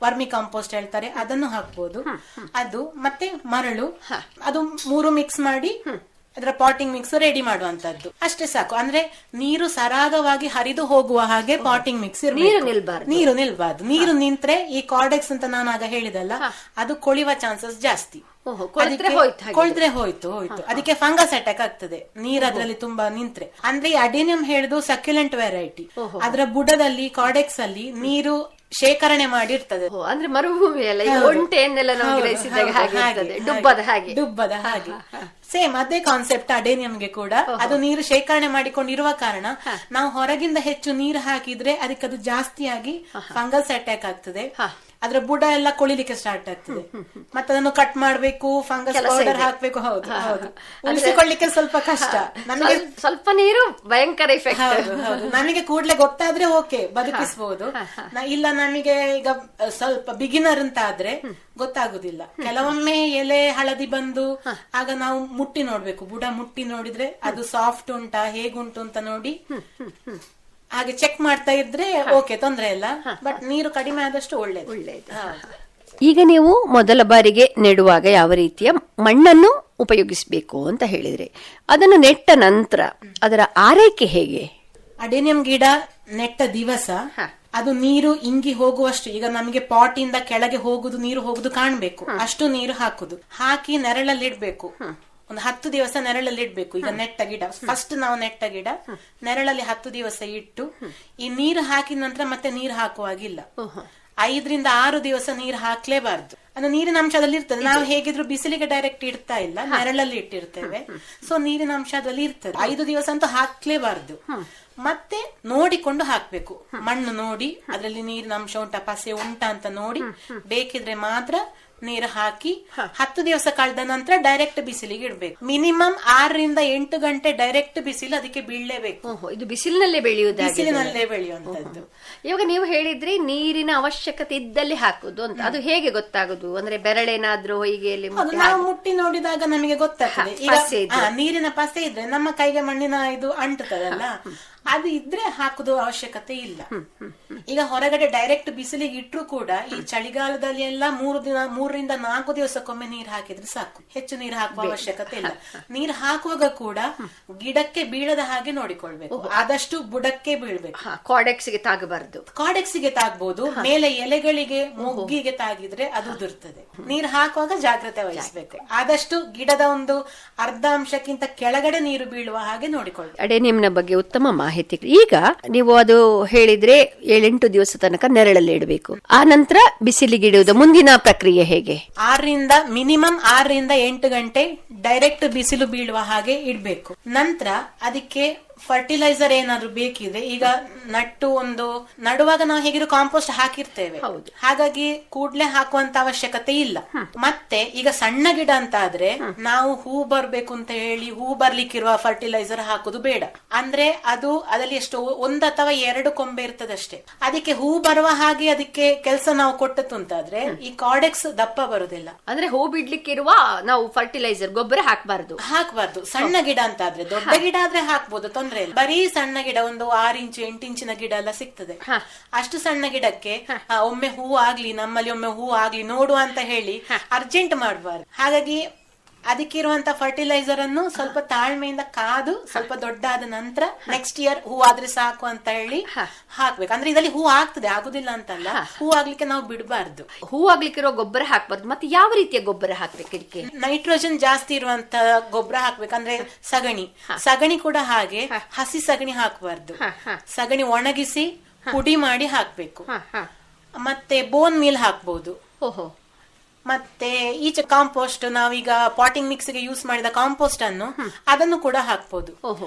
ವರ್ಮಿ ಕಾಂಪೋಸ್ಟ್ ಹೇಳ್ತಾರೆ, ಅದನ್ನು ಹಾಕ್ಬೋದು. ಅದು ಮತ್ತೆ ಮರಳು, ಅದು 3 ಮಿಕ್ಸ್ ಮಾಡಿ ಅದರ ಪಾಟಿಂಗ್ ಮಿಕ್ಸ್ ರೆಡಿ ಮಾಡುವಂತದ್ದು. ಅಷ್ಟೇ ಸಾಕು. ಅಂದ್ರೆ ನೀರು ಸರಾಗವಾಗಿ ಹರಿದು ಹೋಗುವ ಹಾಗೆ ಪಾಟಿಂಗ್ ಮಿಕ್ಸ್, ನೀರು ನಿಲ್ಬಾರ್ದು. ನೀರು ನಿಂತ್ರೆ ಈ ಕಾರ್ಡೆಕ್ಸ್ ಅಂತ ನಾನು ಆಗ ಹೇಳಿದಲ್ಲ, ಅದು ಕೊಳಿವ ಚಾನ್ಸಸ್ ಜಾಸ್ತಿ. ಕೊಳ್ದ್ರೆ ಹೋಯ್ತು. ಅದಕ್ಕೆ ಫಂಗಸ್ ಅಟ್ಯಾಕ್ ಆಗ್ತದೆ ನೀರ್ ಅದ್ರಲ್ಲಿ ತುಂಬಾ ನಿಂತ್ರೆ. ಅಂದ್ರೆ ಈ ಅಡೇನಿಯಂ ಹೇಳುದು ಸಕ್ಯುಲೆಂಟ್ ವೆರೈಟಿ. ಅದರ ಬುಡದಲ್ಲಿ ಕಾರ್ಡೆಕ್ಸ್ ಅಲ್ಲಿ ನೀರು ಶೇಖರಣೆ ಮಾಡಿರ್ತದೆ. ಅಂದ್ರೆ ಮರುಭೂಮಿಯಲ್ಲ, ಒಂಟೆಯನ್ನೆಲ್ಲ ಡುಬ್ಬದ ಹಾಗೆ ಸೇಮ್ ಅದೇ ಕಾನ್ಸೆಪ್ಟ್ ಅಡೇನಿಯಂಗೆ ಕೂಡ. ಅದು ನೀರು ಶೇಖರಣೆ ಮಾಡಿಕೊಂಡಿರುವ ಕಾರಣ ನಾವು ಹೊರಗಿಂದ ಹೆಚ್ಚು ನೀರು ಹಾಕಿದ್ರೆ ಅದಕ್ಕೆ ಅದು ಜಾಸ್ತಿಯಾಗಿ ಫಂಗಸ್ ಅಟ್ಯಾಕ್ ಆಗ್ತದೆ. ಅದ್ರ ಬುಡ ಎಲ್ಲ ಕೊಳಿಲಿಕ್ಕೆ ಸ್ಟಾರ್ಟ್ ಆಗ್ತದೆ. ಮತ್ತೆ ಅದನ್ನು ಕಟ್ ಮಾಡ್ಬೇಕು, ಫಂಗಸ್ ಪೌಡರ್ ಹಾಕ್ಬೇಕು. ಹೌದು, ಉಳಿಸಿಕೊಳ್ಳಿಕ್ಕೆ ಸ್ವಲ್ಪ ಕಷ್ಟ. ನಮಗೆ ಸ್ವಲ್ಪ ನೀರು ಭಯಂಕರ ಎಫೆಕ್ಟ್. ನಮಗೆ ಕೂಡ್ಲೆ ಗೊತ್ತಾದ್ರೆ ಓಕೆ, ಬದುಕಿಸಬಹುದು. ಇಲ್ಲ ನಮಗೆ ಈಗ ಸ್ವಲ್ಪ ಬಿಗಿನರ್ ಅಂತ ಆದ್ರೆ ಗೊತ್ತಾಗುದಿಲ್ಲ. ಕೆಲವೊಮ್ಮೆ ಎಲೆ ಹಳದಿ ಬಂದು ಆಗ ನಾವು ಮುಟ್ಟಿ ನೋಡ್ಬೇಕು, ಬುಡ ಮುಟ್ಟಿ ನೋಡಿದ್ರೆ ಅದು ಸಾಫ್ಟ್ ಉಂಟಾ ಹೇಗುಂಟು ಅಂತ ನೋಡಿ ಹಾಗೆ ಚೆಕ್ ಮಾಡ್ತಾ ಇದ್ರೆ ಓಕೆ, ತೊಂದ್ರೆ ಇಲ್ಲ. ಬಟ್ ನೀರು ಕಡಿಮೆ ಆದಷ್ಟು ಒಳ್ಳೇದು. ಈಗ ನೀವು ಮೊದಲ ಬಾರಿಗೆ ನೆಡುವಾಗ ಯಾವ ರೀತಿಯ ಮಣ್ಣನ್ನು ಉಪಯೋಗಿಸಬೇಕು ಅಂತ ಹೇಳಿದ್ರಿ, ಅದನ್ನು ನೆಟ್ಟ ನಂತರ ಅದರ ಆರೈಕೆ ಹೇಗೆ? ಅಡೇನಿಯಂ ಗಿಡ ನೆಟ್ಟ ದಿವಸ ಅದು ನೀರು ಇಂಗಿ ಹೋಗುವಷ್ಟು, ಈಗ ನಮಗೆ ಪಾಟ್ ಇಂದ ಕೆಳಗೆ ಹೋಗುದು ನೀರು ಹೋಗುದು ಕಾಣ್ಬೇಕು, ಅಷ್ಟು ನೀರು ಹಾಕಿ ನೆರಳಲ್ಲಿ ಇಡ್ಬೇಕು. ಒಂದು 10 ದಿವಸ ನೆರಳಲ್ಲಿ ಇಡ್ಬೇಕು. ಈಗ ನೆಟ್ಟ ಗಿಡ, ಫಸ್ಟ್ ನಾವು ನೆಟ್ಟ ಗಿಡ ನೆರಳಲ್ಲಿ 10 ದಿವಸ ಇಟ್ಟು, ಈ ನೀರು ಹಾಕಿದ ನಂತರ ಮತ್ತೆ ನೀರು ಹಾಕುವಾಗಿಲ್ಲ. 5-6 ದಿವಸ ನೀರು ಹಾಕ್ಲೇಬಾರ್ದು. ಅಂದ್ರೆ ನೀರಿನ ಅಂಶದಲ್ಲಿ ಇರ್ತದೆ. ನಾವು ಹೇಗಿದ್ರು ಬಿಸಿಲಿಗೆ ಡೈರೆಕ್ಟ್ ಇಡ್ತಾ ಇಲ್ಲ, ನೆರಳಲ್ಲಿ ಇಟ್ಟಿರ್ತೇವೆ. ಸೊ ನೀರಿನ ಅಂಶ ಅದ್ರಲ್ಲಿ ಇರ್ತದೆ. 5 ದಿವಸ ಅಂತೂ ಹಾಕ್ಲೇಬಾರ್ದು. ಮತ್ತೆ ನೋಡಿಕೊಂಡು ಹಾಕ್ಬೇಕು. ಮಣ್ಣು ನೋಡಿ ಅದರಲ್ಲಿ ನೀರಿನ ಅಂಶ ಉಂಟಾ, ಪಸೆ ಉಂಟಾ ಅಂತ ನೋಡಿ ಬೇಕಿದ್ರೆ ಮಾತ್ರ ನೀರು ಹಾಕಿ 10 ದಿವಸ ಕಳೆದ ನಂತರ ಡೈರೆಕ್ಟ್ ಬಿಸಿಲಿಗೆ ಇಡ್ಬೇಕು. ಮಿನಿಮಮ್ 6-8 ಗಂಟೆ ಡೈರೆಕ್ಟ್ ಬಿಸಿಲು ಅದಕ್ಕೆ ಬೀಳಲೇಬೇಕು. ಇದು ಬಿಸಿಲಿನಲ್ಲೇ ಬೆಳೆಯುವಂತದ್ದು. ಇವಾಗ ನೀವು ಹೇಳಿದ್ರಿ ನೀರಿನ ಅವಶ್ಯಕತೆ ಇದ್ದಲ್ಲಿ ಹಾಕುದು ಅಂತ, ಅದು ಹೇಗೆ ಗೊತ್ತಾಗುದು? ಅಂದ್ರೆ ಬೆರಳೇನಾದ್ರೂ ಹೀಗೆ ನಾವು ಮುಟ್ಟಿ ನೋಡಿದಾಗ ನಮಗೆ ಗೊತ್ತಾಗ್ತದೆ. ಈಗ ನೀರಿನ ಪಸೆ ಇದ್ರೆ ನಮ್ಮ ಕೈಗೆ ಮಣ್ಣಿನ ಇದು ಅಂಟುತ್ತದಲ್ಲ, ಅದು ಇದ್ರೆ ಹಾಕುದು ಅವಶ್ಯಕತೆ ಇಲ್ಲ. ಈಗ ಹೊರಗಡೆ ಡೈರೆಕ್ಟ್ ಬಿಸಿಲಿಗೆ ಇಟ್ರು ಕೂಡ ಈ ಚಳಿಗಾಲದಲ್ಲಿ ಎಲ್ಲ 3-4 ದಿವಸಕ್ಕೊಮ್ಮೆ ನೀರು ಹಾಕಿದ್ರೆ ಸಾಕು, ಹೆಚ್ಚು ನೀರು ಹಾಕುವ ಅವಶ್ಯಕತೆ ಇಲ್ಲ. ನೀರು ಹಾಕುವಾಗ ಕೂಡ ಗಿಡಕ್ಕೆ ಬೀಳದ ಹಾಗೆ ನೋಡಿಕೊಳ್ಬೇಕು, ಆದಷ್ಟು ಬುಡಕ್ಕೆ ಬೀಳ್ಬೇಕು. ಕಾರ್ಡೆಕ್ಸ್ಗೆ ತಾಗಬಾರದು. ಕಾರ್ಡೆಕ್ಸ್ಗೆ ತಾಗ್ಬಹುದು, ಮೇಲೆ ಎಲೆಗಳಿಗೆ ಮೊಗ್ಗಿಗೆ ತಾಗಿದ್ರೆ ಅದು ಉದುರ್ತದೆ. ನೀರು ಹಾಕುವಾಗ ಜಾಗ್ರತೆ ವಹಿಸಬೇಕು. ಆದಷ್ಟು ಗಿಡದ ಒಂದು ಅರ್ಧ ಅಂಶಕ್ಕಿಂತ ಕೆಳಗಡೆ ನೀರು ಬೀಳುವ ಹಾಗೆ ನೋಡಿಕೊಳ್ಬೇಕು. ಅಡೇನಿಯಂನ ಬಗ್ಗೆ ಉತ್ತಮ ಮಾಹಿತಿ. ಈಗ ನೀವು ಅದು ಹೇಳಿದ್ರೆ 7-8 ದಿವಸ ತನಕ ನೆರಳಲ್ಲಿ ಇಡಬೇಕು, ಆ ನಂತರ ಬಿಸಿಲಿಗೆ ಇಡುವುದು. ಮುಂದಿನ ಪ್ರಕ್ರಿಯೆ ಹೇಗೆ? ಮಿನಿಮಮ್ 6-8 ಗಂಟೆ ಡೈರೆಕ್ಟ್ ಬಿಸಿಲು ಬೀಳುವ ಹಾಗೆ ಇಡ್ಬೇಕು. ನಂತರ ಅದಕ್ಕೆ ಫರ್ಟಿಲೈಸರ್ ಏನಾದ್ರು ಬೇಕಿದೆ, ಈಗ ನಡುವಾಗ ನಾವು ಹೇಗಿರೋ ಕಾಂಪೋಸ್ಟ್ ಹಾಕಿರ್ತೇವೆ, ಹಾಗಾಗಿ ಕೂಡ್ಲೆ ಹಾಕುವಂತ ಅವಶ್ಯಕತೆ ಇಲ್ಲ. ಮತ್ತೆ ಈಗ ಸಣ್ಣ ಗಿಡ ಅಂತ ಆದ್ರೆ ನಾವು ಹೂ ಬರ್ಬೇಕು ಅಂತ ಹೇಳಿ ಹೂ ಬರ್ಲಿಕ್ಕಿರುವ ಫರ್ಟಿಲೈಸರ್ ಹಾಕುದು ಬೇಡ. ಅಂದ್ರೆ ಅದರಲ್ಲಿ ಎಷ್ಟು 1 ಅಥವಾ 2 ಕೊಂಬೆ ಇರ್ತದಷ್ಟೇ. ಅದಕ್ಕೆ ಹೂ ಬರುವ ಹಾಗೆ ಅದಕ್ಕೆ ಕೆಲಸ ನಾವು ಕೊಟ್ಟದ್ದು ಅಂತಾದ್ರೆ ಈ ಕಾರ್ಡೆಕ್ಸ್ ದಪ್ಪ ಬರುದಿಲ್ಲ. ಅಂದ್ರೆ ಹೂ ಬಿಡ್ಲಿಕ್ಕಿರುವ ನಾವು ಫರ್ಟಿಲೈಸರ್ ಗೊಬ್ಬರ ಹಾಕಬಾರದು. ಸಣ್ಣ ಗಿಡ ಅಂತ ಆದ್ರೆ, ದೊಡ್ಡ ಗಿಡ ಆದ್ರೆ ಹಾಕ್ಬೋದು, ತೊಂದ್ರೆ ಇಲ್ಲ. ಬರೀ ಸಣ್ಣ ಗಿಡ ಒಂದು 6 ಇಂಚು 8 ಇಂಚಿನ ಗಿಡ ಎಲ್ಲ ಸಿಗ್ತದೆ. ಅಷ್ಟು ಸಣ್ಣ ಗಿಡಕ್ಕೆ ಒಮ್ಮೆ ಹೂ ಆಗ್ಲಿ, ನಮ್ಮಲ್ಲಿ ಒಮ್ಮೆ ಹೂ ಆಗ್ಲಿ ನೋಡುವ ಅಂತ ಹೇಳಿ ಅರ್ಜೆಂಟ್ ಮಾಡಬಾರ್ದು. ಹಾಗಾಗಿ ಅದಕ್ಕಿರುವಂತ ಫರ್ಟಿಲೈಸರ್ ಅನ್ನು ಸ್ವಲ್ಪ ತಾಳ್ಮೆಯಿಂದ ಕಾದು ಸ್ವಲ್ಪ ದೊಡ್ಡ ಆದ ನಂತರ ನೆಕ್ಸ್ಟ್ ಇಯರ್ ಹೂ ಆದ್ರೆ ಸಾಕು ಅಂತ ಹೇಳಿ ಹಾಕ್ಬೇಕು. ಅಂದ್ರೆ ಇದರಲ್ಲಿ ಹೂ ಆಗ್ತದೆ, ಆಗುದಿಲ್ಲ ಅಂತಲ್ಲ, ಹೂ ಆಗ್ಲಿಕ್ಕೆ ನಾವು ಬಿಡಬಾರ್ದು. ಹೂ ಆಗ್ಲಿಕ್ಕಿರೋ ಗೊಬ್ಬರ ಹಾಕ್ಬಾರ್ದು. ಮತ್ತೆ ಯಾವ ರೀತಿಯ ಗೊಬ್ಬರ ಹಾಕ್ಬೇಕು? ಇದಕ್ಕೆ ನೈಟ್ರೋಜನ್ ಜಾಸ್ತಿ ಇರುವಂತ ಗೊಬ್ಬರ ಹಾಕ್ಬೇಕು. ಅಂದ್ರೆ ಸಗಣಿ ಕೂಡ ಹಾಗೆ ಹಸಿ ಸಗಣಿ ಹಾಕಬಾರ್ದು. ಸಗಣಿ ಒಣಗಿಸಿ ಪುಡಿ ಮಾಡಿ ಹಾಕ್ಬೇಕು. ಮತ್ತೆ ಬೋನ್ ಮೀಲ್ ಹಾಕ್ಬಹುದು. ಮತ್ತೆ ಈಚೆ ಕಾಂಪೋಸ್ಟ್, ನಾವೀಗ ಪಾಟಿಂಗ್ ಮಿಕ್ಸ್ ಗೆ ಯೂಸ್ ಮಾಡಿದ ಕಾಂಪೋಸ್ಟ್ ಅನ್ನು ಅದನ್ನು ಕೂಡ ಹಾಕ್ಬಹುದು.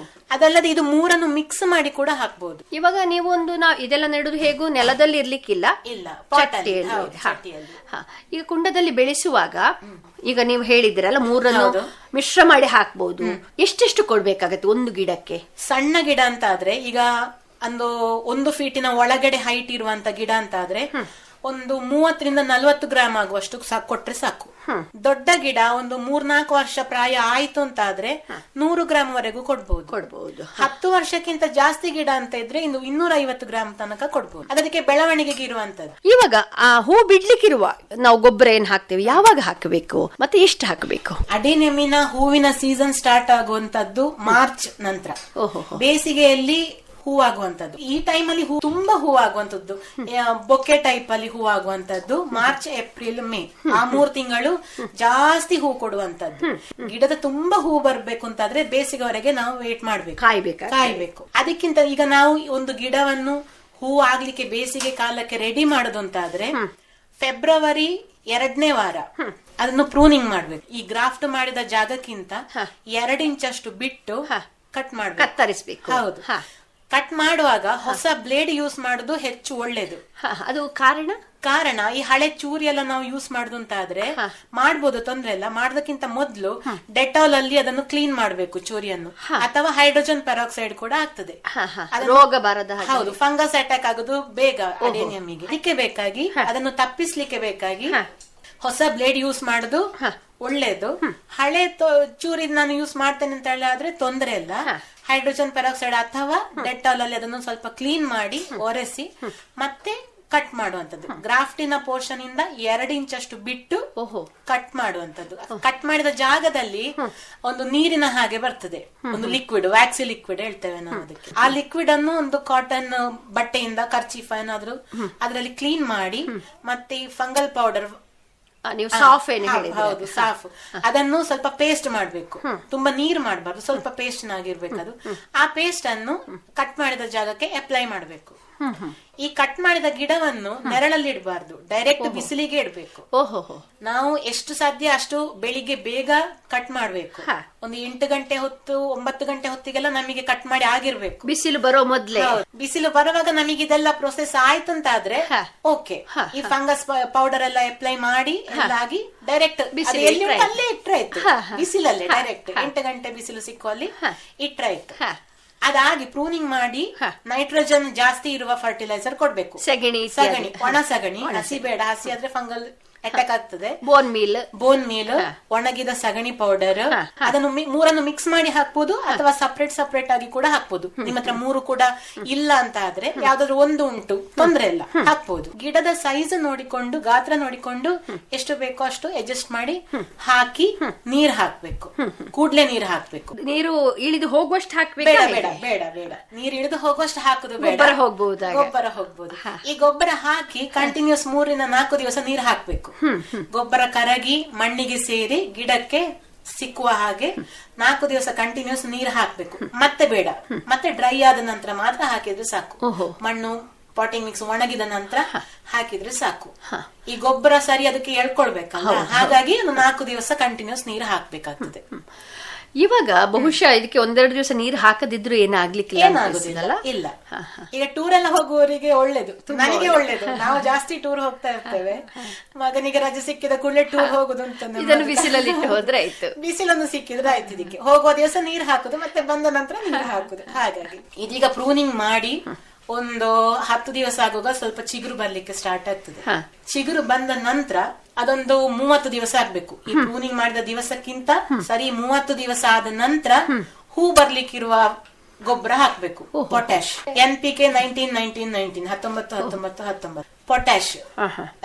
ಅದಲ್ಲದೆ ಇದು 3 ಮಿಕ್ಸ್ ಮಾಡಿ ಕೂಡ ಹಾಕ್ಬಹುದು. ಇವಾಗ ನೀವು ಇದೆಲ್ಲ ನೆಡುದು ಹೇಗೂ ನೆಲದಲ್ಲಿ ಇರ್ಲಿಕ್ಕಿಲ್ಲ, ಈಗ ಕುಂಡದಲ್ಲಿ ಬೆಳೆಸುವಾಗ ಈಗ ನೀವು ಹೇಳಿದ್ರಲ್ಲ 3 ಮಿಶ್ರ ಮಾಡಿ ಹಾಕ್ಬಹುದು. ಎಷ್ಟೆಷ್ಟು ಕೊಡ್ಬೇಕಾಗತ್ತೆ ಒಂದು ಗಿಡಕ್ಕೆ? ಸಣ್ಣ ಗಿಡ ಅಂತ ಆದ್ರೆ ಈಗ 1 ಫೀಟಿನ ಒಳಗಡೆ ಹೈಟ್ ಇರುವಂತ ಗಿಡ ಅಂತ ಆದ್ರೆ ಒಂದು 30 ರಿಂದ 40 ಗ್ರಾಮ್ ಆಗುವಷ್ಟು ಕೊಟ್ರೆ ಸಾಕು. ದೊಡ್ಡ ಗಿಡ ಒಂದು 3-4 ವರ್ಷ ಪ್ರಾಯ ಆಯ್ತು ಅಂತ ಆದ್ರೆ 100 ಗ್ರಾಮ್ ವರೆಗೂ ಕೊಡ್ಬಹುದು. 10 ವರ್ಷಕ್ಕಿಂತ ಜಾಸ್ತಿ ಗಿಡ ಅಂತ ಇದ್ರೆ 250 ಗ್ರಾಮ್ ತನಕ ಕೊಡ್ಬಹುದು. ಅದಕ್ಕೆ ಬೆಳವಣಿಗೆಗೆ ಇರುವಂತದ್ದು. ಇವಾಗ ಆ ಹೂ ಬಿಡ್ಲಿಕ್ಕಿರುವ ನಾವು ಗೊಬ್ಬರ ಏನ್ ಹಾಕ್ತೇವೆ, ಯಾವಾಗ ಹಾಕಬೇಕು ಮತ್ತೆ ಎಷ್ಟು ಹಾಕಬೇಕು? ಅಡೆನೆಮಿನ ಹೂವಿನ ಸೀಸನ್ ಸ್ಟಾರ್ಟ್ ಆಗುವಂತದ್ದು ಮಾರ್ಚ್ ನಂತರ. ಬೇಸಿಗೆಯಲ್ಲಿ ಹೂವಾಗುವಂತದ್ದು. ಈ ಟೈಮ್ ಅಲ್ಲಿ ತುಂಬಾ ಹೂವಾಗುವಂತದ್ದು, ಬೊಕ್ಕೆ ಟೈಪ್ ಅಲ್ಲಿ ಹೂವಾಗುವಂತದ್ದು ಮಾರ್ಚ್, ಏಪ್ರಿಲ್, ಮೇ, ಆ 3 ತಿಂಗಳು ಜಾಸ್ತಿ ಹೂ ಕೊಡುವಂತದ್ದು. ಗಿಡದ ತುಂಬಾ ಹೂ ಬರ್ಬೇಕು ಅಂತಾದ್ರೆ ಬೇಸಿಗೆವರೆಗೆ ನಾವು ವೇಟ್ ಮಾಡ್ಬೇಕು, ಕಾಯ್ಬೇಕು. ಅದಕ್ಕಿಂತ ಈಗ ನಾವು ಒಂದು ಗಿಡವನ್ನು ಹೂ ಆಗ್ಲಿಕ್ಕೆ ಬೇಸಿಗೆ ಕಾಲಕ್ಕೆ ರೆಡಿ ಮಾಡುದು ಅಂತಾದ್ರೆ ಫೆಬ್ರವರಿ 2ನೇ ವಾರ ಅದನ್ನು ಪ್ರೂನಿಂಗ್ ಮಾಡ್ಬೇಕು. ಈ ಗ್ರಾಫ್ಟ್ ಮಾಡಿದ ಜಾಗಕ್ಕಿಂತ 2 ಇಂಚಷ್ಟು ಬಿಟ್ಟು ಕಟ್ ಮಾಡ್ಬೇಕು, ಕತ್ತರಿಸಬೇಕು. ಹೌದು. ಕಟ್ ಮಾಡುವಾಗ ಹೊಸ ಬ್ಲೇಡ್ ಯೂಸ್ ಮಾಡುದು ಹೆಚ್ಚು ಒಳ್ಳೇದು. ಅದು ಕಾರಣ ಈ ಹಳೆ ಚೂರಿ ಎಲ್ಲ ನಾವು ಯೂಸ್ ಮಾಡುದು ಅಂತ ಆದ್ರೆ ಮಾಡ್ಬೋದು, ತೊಂದ್ರೆ ಇಲ್ಲ. ಮಾಡೋದಕ್ಕಿಂತ ಮೊದ್ಲು ಡೆಟಾಲ್ ಅಲ್ಲಿ ಅದನ್ನು ಕ್ಲೀನ್ ಮಾಡ್ಬೇಕು ಚೂರಿಯನ್ನು, ಅಥವಾ ಹೈಡ್ರೋಜನ್ ಪೆರಾಕ್ಸೈಡ್ ಕೂಡ ಆಗ್ತದೆ, ರೋಗ ಬರದ. ಹೌದು, ಫಂಗಸ್ ಅಟ್ಯಾಕ್ ಆಗೋದು ಬೇಗ ಅಡೆನಿಯಂಗೆ. ಅದಕ್ಕೆ ಬೇಕಾಗಿ ಅದನ್ನು ತಪ್ಪಿಸ್ಲಿಕ್ಕೆ ಬೇಕಾಗಿ ಹೊಸ ಬ್ಲೇಡ್ ಯೂಸ್ ಮಾಡುದು ಒಳ್ಳೇದು. ಹಳೆ ಚೂರಿ ನಾನು ಯೂಸ್ ಮಾಡ್ತೇನೆ ಅಂತ ಹೇಳಿ ತೊಂದ್ರೆ ಇಲ್ಲ. ಹೈಡ್ರೋಜನ್ ಪೆರಾಕ್ಸೈಡ್ ಅಥವಾ ಡೆಟಾಲ್ ಅಲ್ಲಿ ಅದನ್ನು ಸ್ವಲ್ಪ ಕ್ಲೀನ್ ಮಾಡಿ ಒರೆಸಿ ಮತ್ತೆ ಕಟ್ ಮಾಡುವಂತದ್ದು. ಗ್ರಾಫ್ಟಿನ ಪೋರ್ಷನ್ ಇಂದ 2 ಇಂಚಷ್ಟು ಬಿಟ್ಟು ಕಟ್ ಮಾಡುವಂತದ್ದು. ಕಟ್ ಮಾಡಿದ ಜಾಗದಲ್ಲಿ ಒಂದು ನೀರಿನ ಹಾಗೆ ಬರ್ತದೆ, ಒಂದು ಲಿಕ್ವಿಡ್, ವ್ಯಾಕ್ಸಿ ಲಿಕ್ವಿಡ್ ಹೇಳ್ತೇವೆ ನಾವು ಅದಕ್ಕೆ. ಆ ಲಿಕ್ವಿಡ್ ಅನ್ನು ಒಂದು ಕಾಟನ್ ಬಟ್ಟೆಯಿಂದ, ಕರ್ಚೀಫ್ ಏನಾದ್ರು ಅದರಲ್ಲಿ ಕ್ಲೀನ್ ಮಾಡಿ ಮತ್ತೆ ಈ ಫಂಗಲ್ ಪೌಡರ್, ಹೌದು, ಸಾಫ್, ಅದನ್ನು ಸ್ವಲ್ಪ ಪೇಸ್ಟ್ ಮಾಡ್ಬೇಕು. ತುಂಬಾ ನೀರ್ ಮಾಡಬಾರ್ದು, ಸ್ವಲ್ಪ ಪೇಸ್ಟ್ ನಾಗಿರ್ಬೇಕು ಅದು. ಆ ಪೇಸ್ಟ್ ಅನ್ನು ಕಟ್ ಮಾಡಿದ ಜಾಗಕ್ಕೆ ಅಪ್ಲೈ ಮಾಡ್ಬೇಕು. ಈ ಕಟ್ ಮಾಡಿದ ಗಿಡವನ್ನು ನೆರಳಲ್ಲಿ ಇಡಬಾರ್ದು, ಡೈರೆಕ್ಟ್ ಬಿಸಿಲಿಗೆ ಇಡಬೇಕು. ನಾವು ಎಷ್ಟು ಸಾಧ್ಯ ಅಷ್ಟು ಬೆಳಿಗ್ಗೆ ಬೇಗ ಕಟ್ ಮಾಡ್ಬೇಕು. ಒಂದು 8 ಗಂಟೆ ಹೊತ್ತು 9 ಗಂಟೆ ಹೊತ್ತಿಗೆಲ್ಲ ನಮಗೆ ಕಟ್ ಮಾಡಿ ಆಗಿರ್ಬೇಕು. ಬಿಸಿಲು ಬರೋ ಮೊದ್ಲೇ, ಬಿಸಿಲು ಬರುವಾಗ ನಮಗೆ ಇದೆಲ್ಲ ಪ್ರೊಸೆಸ್ ಆಯ್ತು ಅಂತ ಆದ್ರೆ ಓಕೆ. ಈ ಫಂಗಸ್ ಪೌಡರ್ ಎಲ್ಲ ಅಪ್ಲೈ ಮಾಡಿ ಎಲ್ಲ ಆಗಿ ಡೈರೆಕ್ಟ್ ಅಲ್ಲೇ ಇಟ್ರೆ ಆಯ್ತು, ಬಿಸಿಲಲ್ಲೇ ಡೈರೆಕ್ಟ್ 8 ಗಂಟೆ ಬಿಸಿಲು ಸಿಕ್ಕುವಲ್ಲಿ ಇಟ್ರೆ ಆಯ್ತು. ಅದಾಗಿ ಪ್ರೂನಿಂಗ್ ಮಾಡಿ ನೈಟ್ರೋಜನ್ ಜಾಸ್ತಿ ಇರುವ ಫರ್ಟಿಲೈಸರ್ ಕೊಡ್ಬೇಕು. ಸಗಣಿ, ಒಣ ಸಗಣಿ, ಹಸಿ ಬೇಡ, ಹಸಿ ಆದ್ರೆ ಫಂಗಲ್ ಅಟ್ಯಾಕ್ ಆಗ್ತದೆ. ಬೋನ್ ಮೀಲ್, ಒಣಗಿದ ಸಗಣಿ ಪೌಡರ್, ಅದನ್ನು 3 ಮಿಕ್ಸ್ ಮಾಡಿ ಹಾಕ್ಬೋದು, ಅಥವಾ ಸಪರೇಟ್ ಆಗಿ ಕೂಡ ಹಾಕ್ಬೋದು. ನಿಮ್ಮ ಹತ್ರ 3 ಕೂಡ ಇಲ್ಲ ಅಂತ ಆದ್ರೆ ಯಾವ್ದಾದ್ರು ಒಂದು ಉಂಟು, ತೊಂದ್ರೆ ಇಲ್ಲ, ಹಾಕ್ಬೋದು. ಗಿಡದ ಸೈಜ್ ನೋಡಿಕೊಂಡು, ಗಾತ್ರ ನೋಡಿಕೊಂಡು ಎಷ್ಟು ಬೇಕೋ ಅಷ್ಟು ಅಡ್ಜಸ್ಟ್ ಮಾಡಿ ಹಾಕಿ ನೀರ್ ಹಾಕ್ಬೇಕು. ಕೂಡ್ಲೆ ನೀರ್ ಹಾಕ್ಬೇಕು. ನೀರು ಇಳಿದು ಹೋಗುವಷ್ಟು ಹಾಕ್ಬೇಕು. ಬೇಡ ನೀರ್ ಇಳಿದು ಹೋಗುವಷ್ಟು ಹಾಕುದು ಬೇಡ, ಗೊಬ್ಬರ ಹೋಗ್ಬೋದು. ಈ ಗೊಬ್ಬರ ಹಾಕಿ ಕಂಟಿನ್ಯೂಸ್ 3 ರಿಂದ 4 ದಿವಸ ನೀರ್ ಹಾಕ್ಬೇಕು. ಗೊಬ್ಬರ ಕರಗಿ ಮಣ್ಣಿಗೆ ಸೇರಿ ಗಿಡಕ್ಕೆ ಸಿಕ್ಕುವ ಹಾಗೆ 4 ದಿವಸ ಕಂಟಿನ್ಯೂಸ್ ನೀರು ಹಾಕ್ಬೇಕು. ಮತ್ತೆ ಬೇಡ, ಮತ್ತೆ ಡ್ರೈ ಆದ ನಂತರ ಮಾತ್ರ ಹಾಕಿದ್ರೆ ಸಾಕು. ಮಣ್ಣು ಪಾಟಿಂಗ್ ಮಿಕ್ಸ್ ಒಣಗಿದ ನಂತರ ಹಾಕಿದ್ರೆ ಸಾಕು. ಈ ಗೊಬ್ಬರ ಸರಿ ಅದಕ್ಕೆ ಎಳ್ಕೊಳ್ಬೇಕಲ್ಲ, ಹಾಗಾಗಿ 4 ದಿವಸ ಕಂಟಿನ್ಯೂಸ್ ನೀರು ಹಾಕ್ಬೇಕಾಗ್ತದೆ. ಇವಾಗ ಬಹುಶಃ ಇದಕ್ಕೆ ಒಂದೆರಡು ದಿವಸ ನೀರು ಹಾಕದಿದ್ರು ಏನಾಗ್ಲಿಕ್ಕಿಲ್ಲ ಏನಾಗುದಿಲ್ಲ. ಇಲ್ಲ, ಈಗ ಟೂರ್ ಎಲ್ಲ ಹೋಗುವವರಿಗೆ ಒಳ್ಳೇದು, ನನಗೆ ಒಳ್ಳೇದು. ನಾವು ಜಾಸ್ತಿ ಟೂರ್ ಹೋಗ್ತಾ ಇರ್ತೇವೆ. ಮಗನಿಗೆ ರಜೆ ಸಿಕ್ಕಿದ ಕೂಡಲೇ ಟೂರ್ ಹೋಗುದು ಅಂತ. ಇದನ್ನು ಬಿಸಿಲಲ್ಲಿ ಇಟ್ಟು ಹೋದ್ರೆ ಆಯ್ತು. ಬಿಸಿಲನ್ನು ಸಿಕ್ಕಿದ್ರೆ ಆಯ್ತು. ಇದಕ್ಕೆ ಹೋಗುವ ದಿವಸ ನೀರು ಹಾಕುದು, ಮತ್ತೆ ಬಂದ ನಂತರ ನೀರು ಹಾಕುದು. ಹಾಗಾಗಿ ಇದೀಗ ಪ್ರೂನಿಂಗ್ ಮಾಡಿ ಒಂದು 10 ದಿವಸ ಆಗುವಾಗ ಸ್ವಲ್ಪ ಚಿಗುರು ಬರ್ಲಿಕ್ಕೆ ಸ್ಟಾರ್ಟ್ ಆಗ್ತದೆ. ಚಿಗುರು ಬಂದ ನಂತರ ಅದೊಂದು 30 ದಿವಸ ಆಗ್ಬೇಕು. ಈ ಪ್ರೂನಿಂಗ್ ಮಾಡಿದ ದಿವಸಕ್ಕಿಂತ ಸರಿ 30 ದಿವಸ ಆದ ನಂತರ ಹೂ ಬರ್ಲಿಕ್ಕಿರುವ ಗೊಬ್ಬರ ಹಾಕ್ಬೇಕು. Potash NPK 19 potash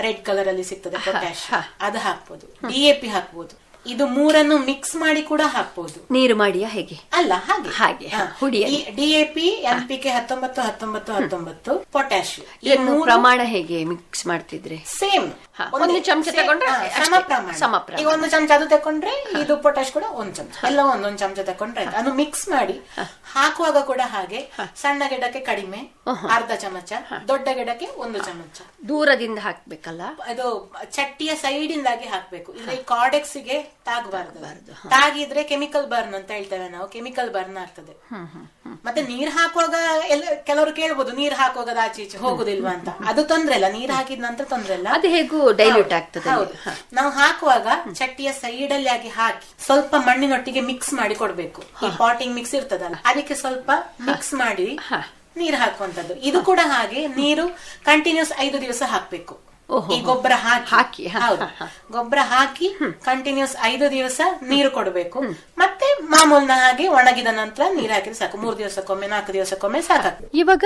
red colour ಅಲ್ಲಿ ಸಿಗ್ತದೆ ಪೊಟ್ಯಾಶ್, ಅದು ಹಾಕ್ಬೋದು. DAP ಹಾಕ್ಬೋದು. ಇದು ಮೂರನ್ನು ಮಿಕ್ಸ್ ಮಾಡಿ ಕೂಡ ಹಾಕ್ಬಹುದು. ನೀರು ಮಾಡಿಯಾ ಹೇಗೆ? ಅಲ್ಲ, ಹಾಗೆ ಹಾಗೆ DAP NPK 19 ಪೊಟ್ಯಾಶ್. ಈ ಪ್ರಮಾಣ ಹೇಗೆ ಮಿಕ್ಸ್ ಮಾಡ್ತಿದ್ರೆ? ಸೇಮ್, ಒಂದು ಚಮಚ ತಗೊಂಡ್ರೆ ಸಮ ಪ್ರಮಾಣ. ಈಗ ಒಂದು ಚಮಚ ಅದು ತಕೊಂಡ್ರೆ ಇದು ಪೊಟ್ಯಾಶ್ ಕೂಡ ಒಂದು ಚಮಚ, ಎಲ್ಲ ಒಂದೊಂದು ಚಮಚ ತಕೊಂಡ್ರೆ ಆಯ್ತು. ಅದು ಮಿಕ್ಸ್ ಮಾಡಿ ಹಾಕುವಾಗ ಕೂಡ ಹಾಗೆ ಸಣ್ಣ ಗಿಡಕ್ಕೆ ಕಡಿಮೆ ಅರ್ಧ ಚಮಚ, ದೊಡ್ಡ ಗಿಡಕ್ಕೆ 1 ಚಮಚ. ದೂರದಿಂದ ಹಾಕ್ಬೇಕಲ್ಲ, ಅದು ಚಟ್ಟಿಯ ಸೈಡ್ ಇಂದಾಗಿ ಹಾಕ್ಬೇಕು. ಇಲ್ಲ ಈ ಕಾರ್ಡೆಕ್ಸ್ ಗೆ ತಾಗಬಾರ್ದು. ತಾಗಿದ್ರೆ ಕೆಮಿಕಲ್ ಬರ್ನ್ ಅಂತ ಹೇಳ್ತೇವೆ ನಾವು, ಕೆಮಿಕಲ್ ಬರ್ನ್ ಆಗ್ತದೆ. ಮತ್ತೆ ನೀರ್ ಹಾಕುವಾಗ ಎಲ್ಲ ಕೆಲವರು ಕೇಳ್ಬೋದು, ನೀರ್ ಹಾಕುವಾಗ ಆಚೆ ಈಚೆ ಹೋಗುದಿಲ್ವಾ ಅಂತ. ಅದು ತೊಂದ್ರೆ ಇಲ್ಲ, ನೀರ್ ಹಾಕಿದ ನಂತರ ತೊಂದ್ರೆ ಇಲ್ಲ, ಅದು ಹೇಗೂ ಡೈಲ್ಯೂಟ್ ಆಗ್ತದೆ. ನಾವು ಹಾಕುವಾಗ ಚಟ್ಟಿಯ ಸೈಡ್ ಅಲ್ಲಿ ಆಗಿ ಹಾಕಿ ಸ್ವಲ್ಪ ಮಣ್ಣಿನೊಟ್ಟಿಗೆ ಮಿಕ್ಸ್ ಮಾಡಿ ಕೊಡ್ಬೇಕು. ಈ ಪಾಟಿಂಗ್ ಮಿಕ್ಸ್ ಇರ್ತದಲ್ಲ, ಅದಕ್ಕೆ ಸ್ವಲ್ಪ ಮಿಕ್ಸ್ ಮಾಡಿ ನೀರು ಹಾಕುವಂತದ್ದು. ಇದು ಕೂಡ ಹಾಗೆ ನೀರು ಕಂಟಿನ್ಯೂಸ್ 5 ದಿವಸ ಹಾಕ್ಬೇಕು. ಈ ಗೊಬ್ಬರ ಹಾಕಿ ಗೊಬ್ಬರ ಹಾಕಿ ಕಂಟಿನ್ಯೂಸ್ 5 ದಿವಸ ನೀರು ಕೊಡಬೇಕು. ಮತ್ತೆ ಮಾಮೂಲಿನ ಹಾಗೆ ಒಣಗಿದ ನಂತರ ನೀರು ಹಾಕಿದ್ರೆ ಸಾಕು. 3 ದಿವಸಕ್ಕೊಮ್ಮೆ 4 ದಿವಸಕ್ಕೊಮ್ಮೆ ಸಾಕು. ಇವಾಗ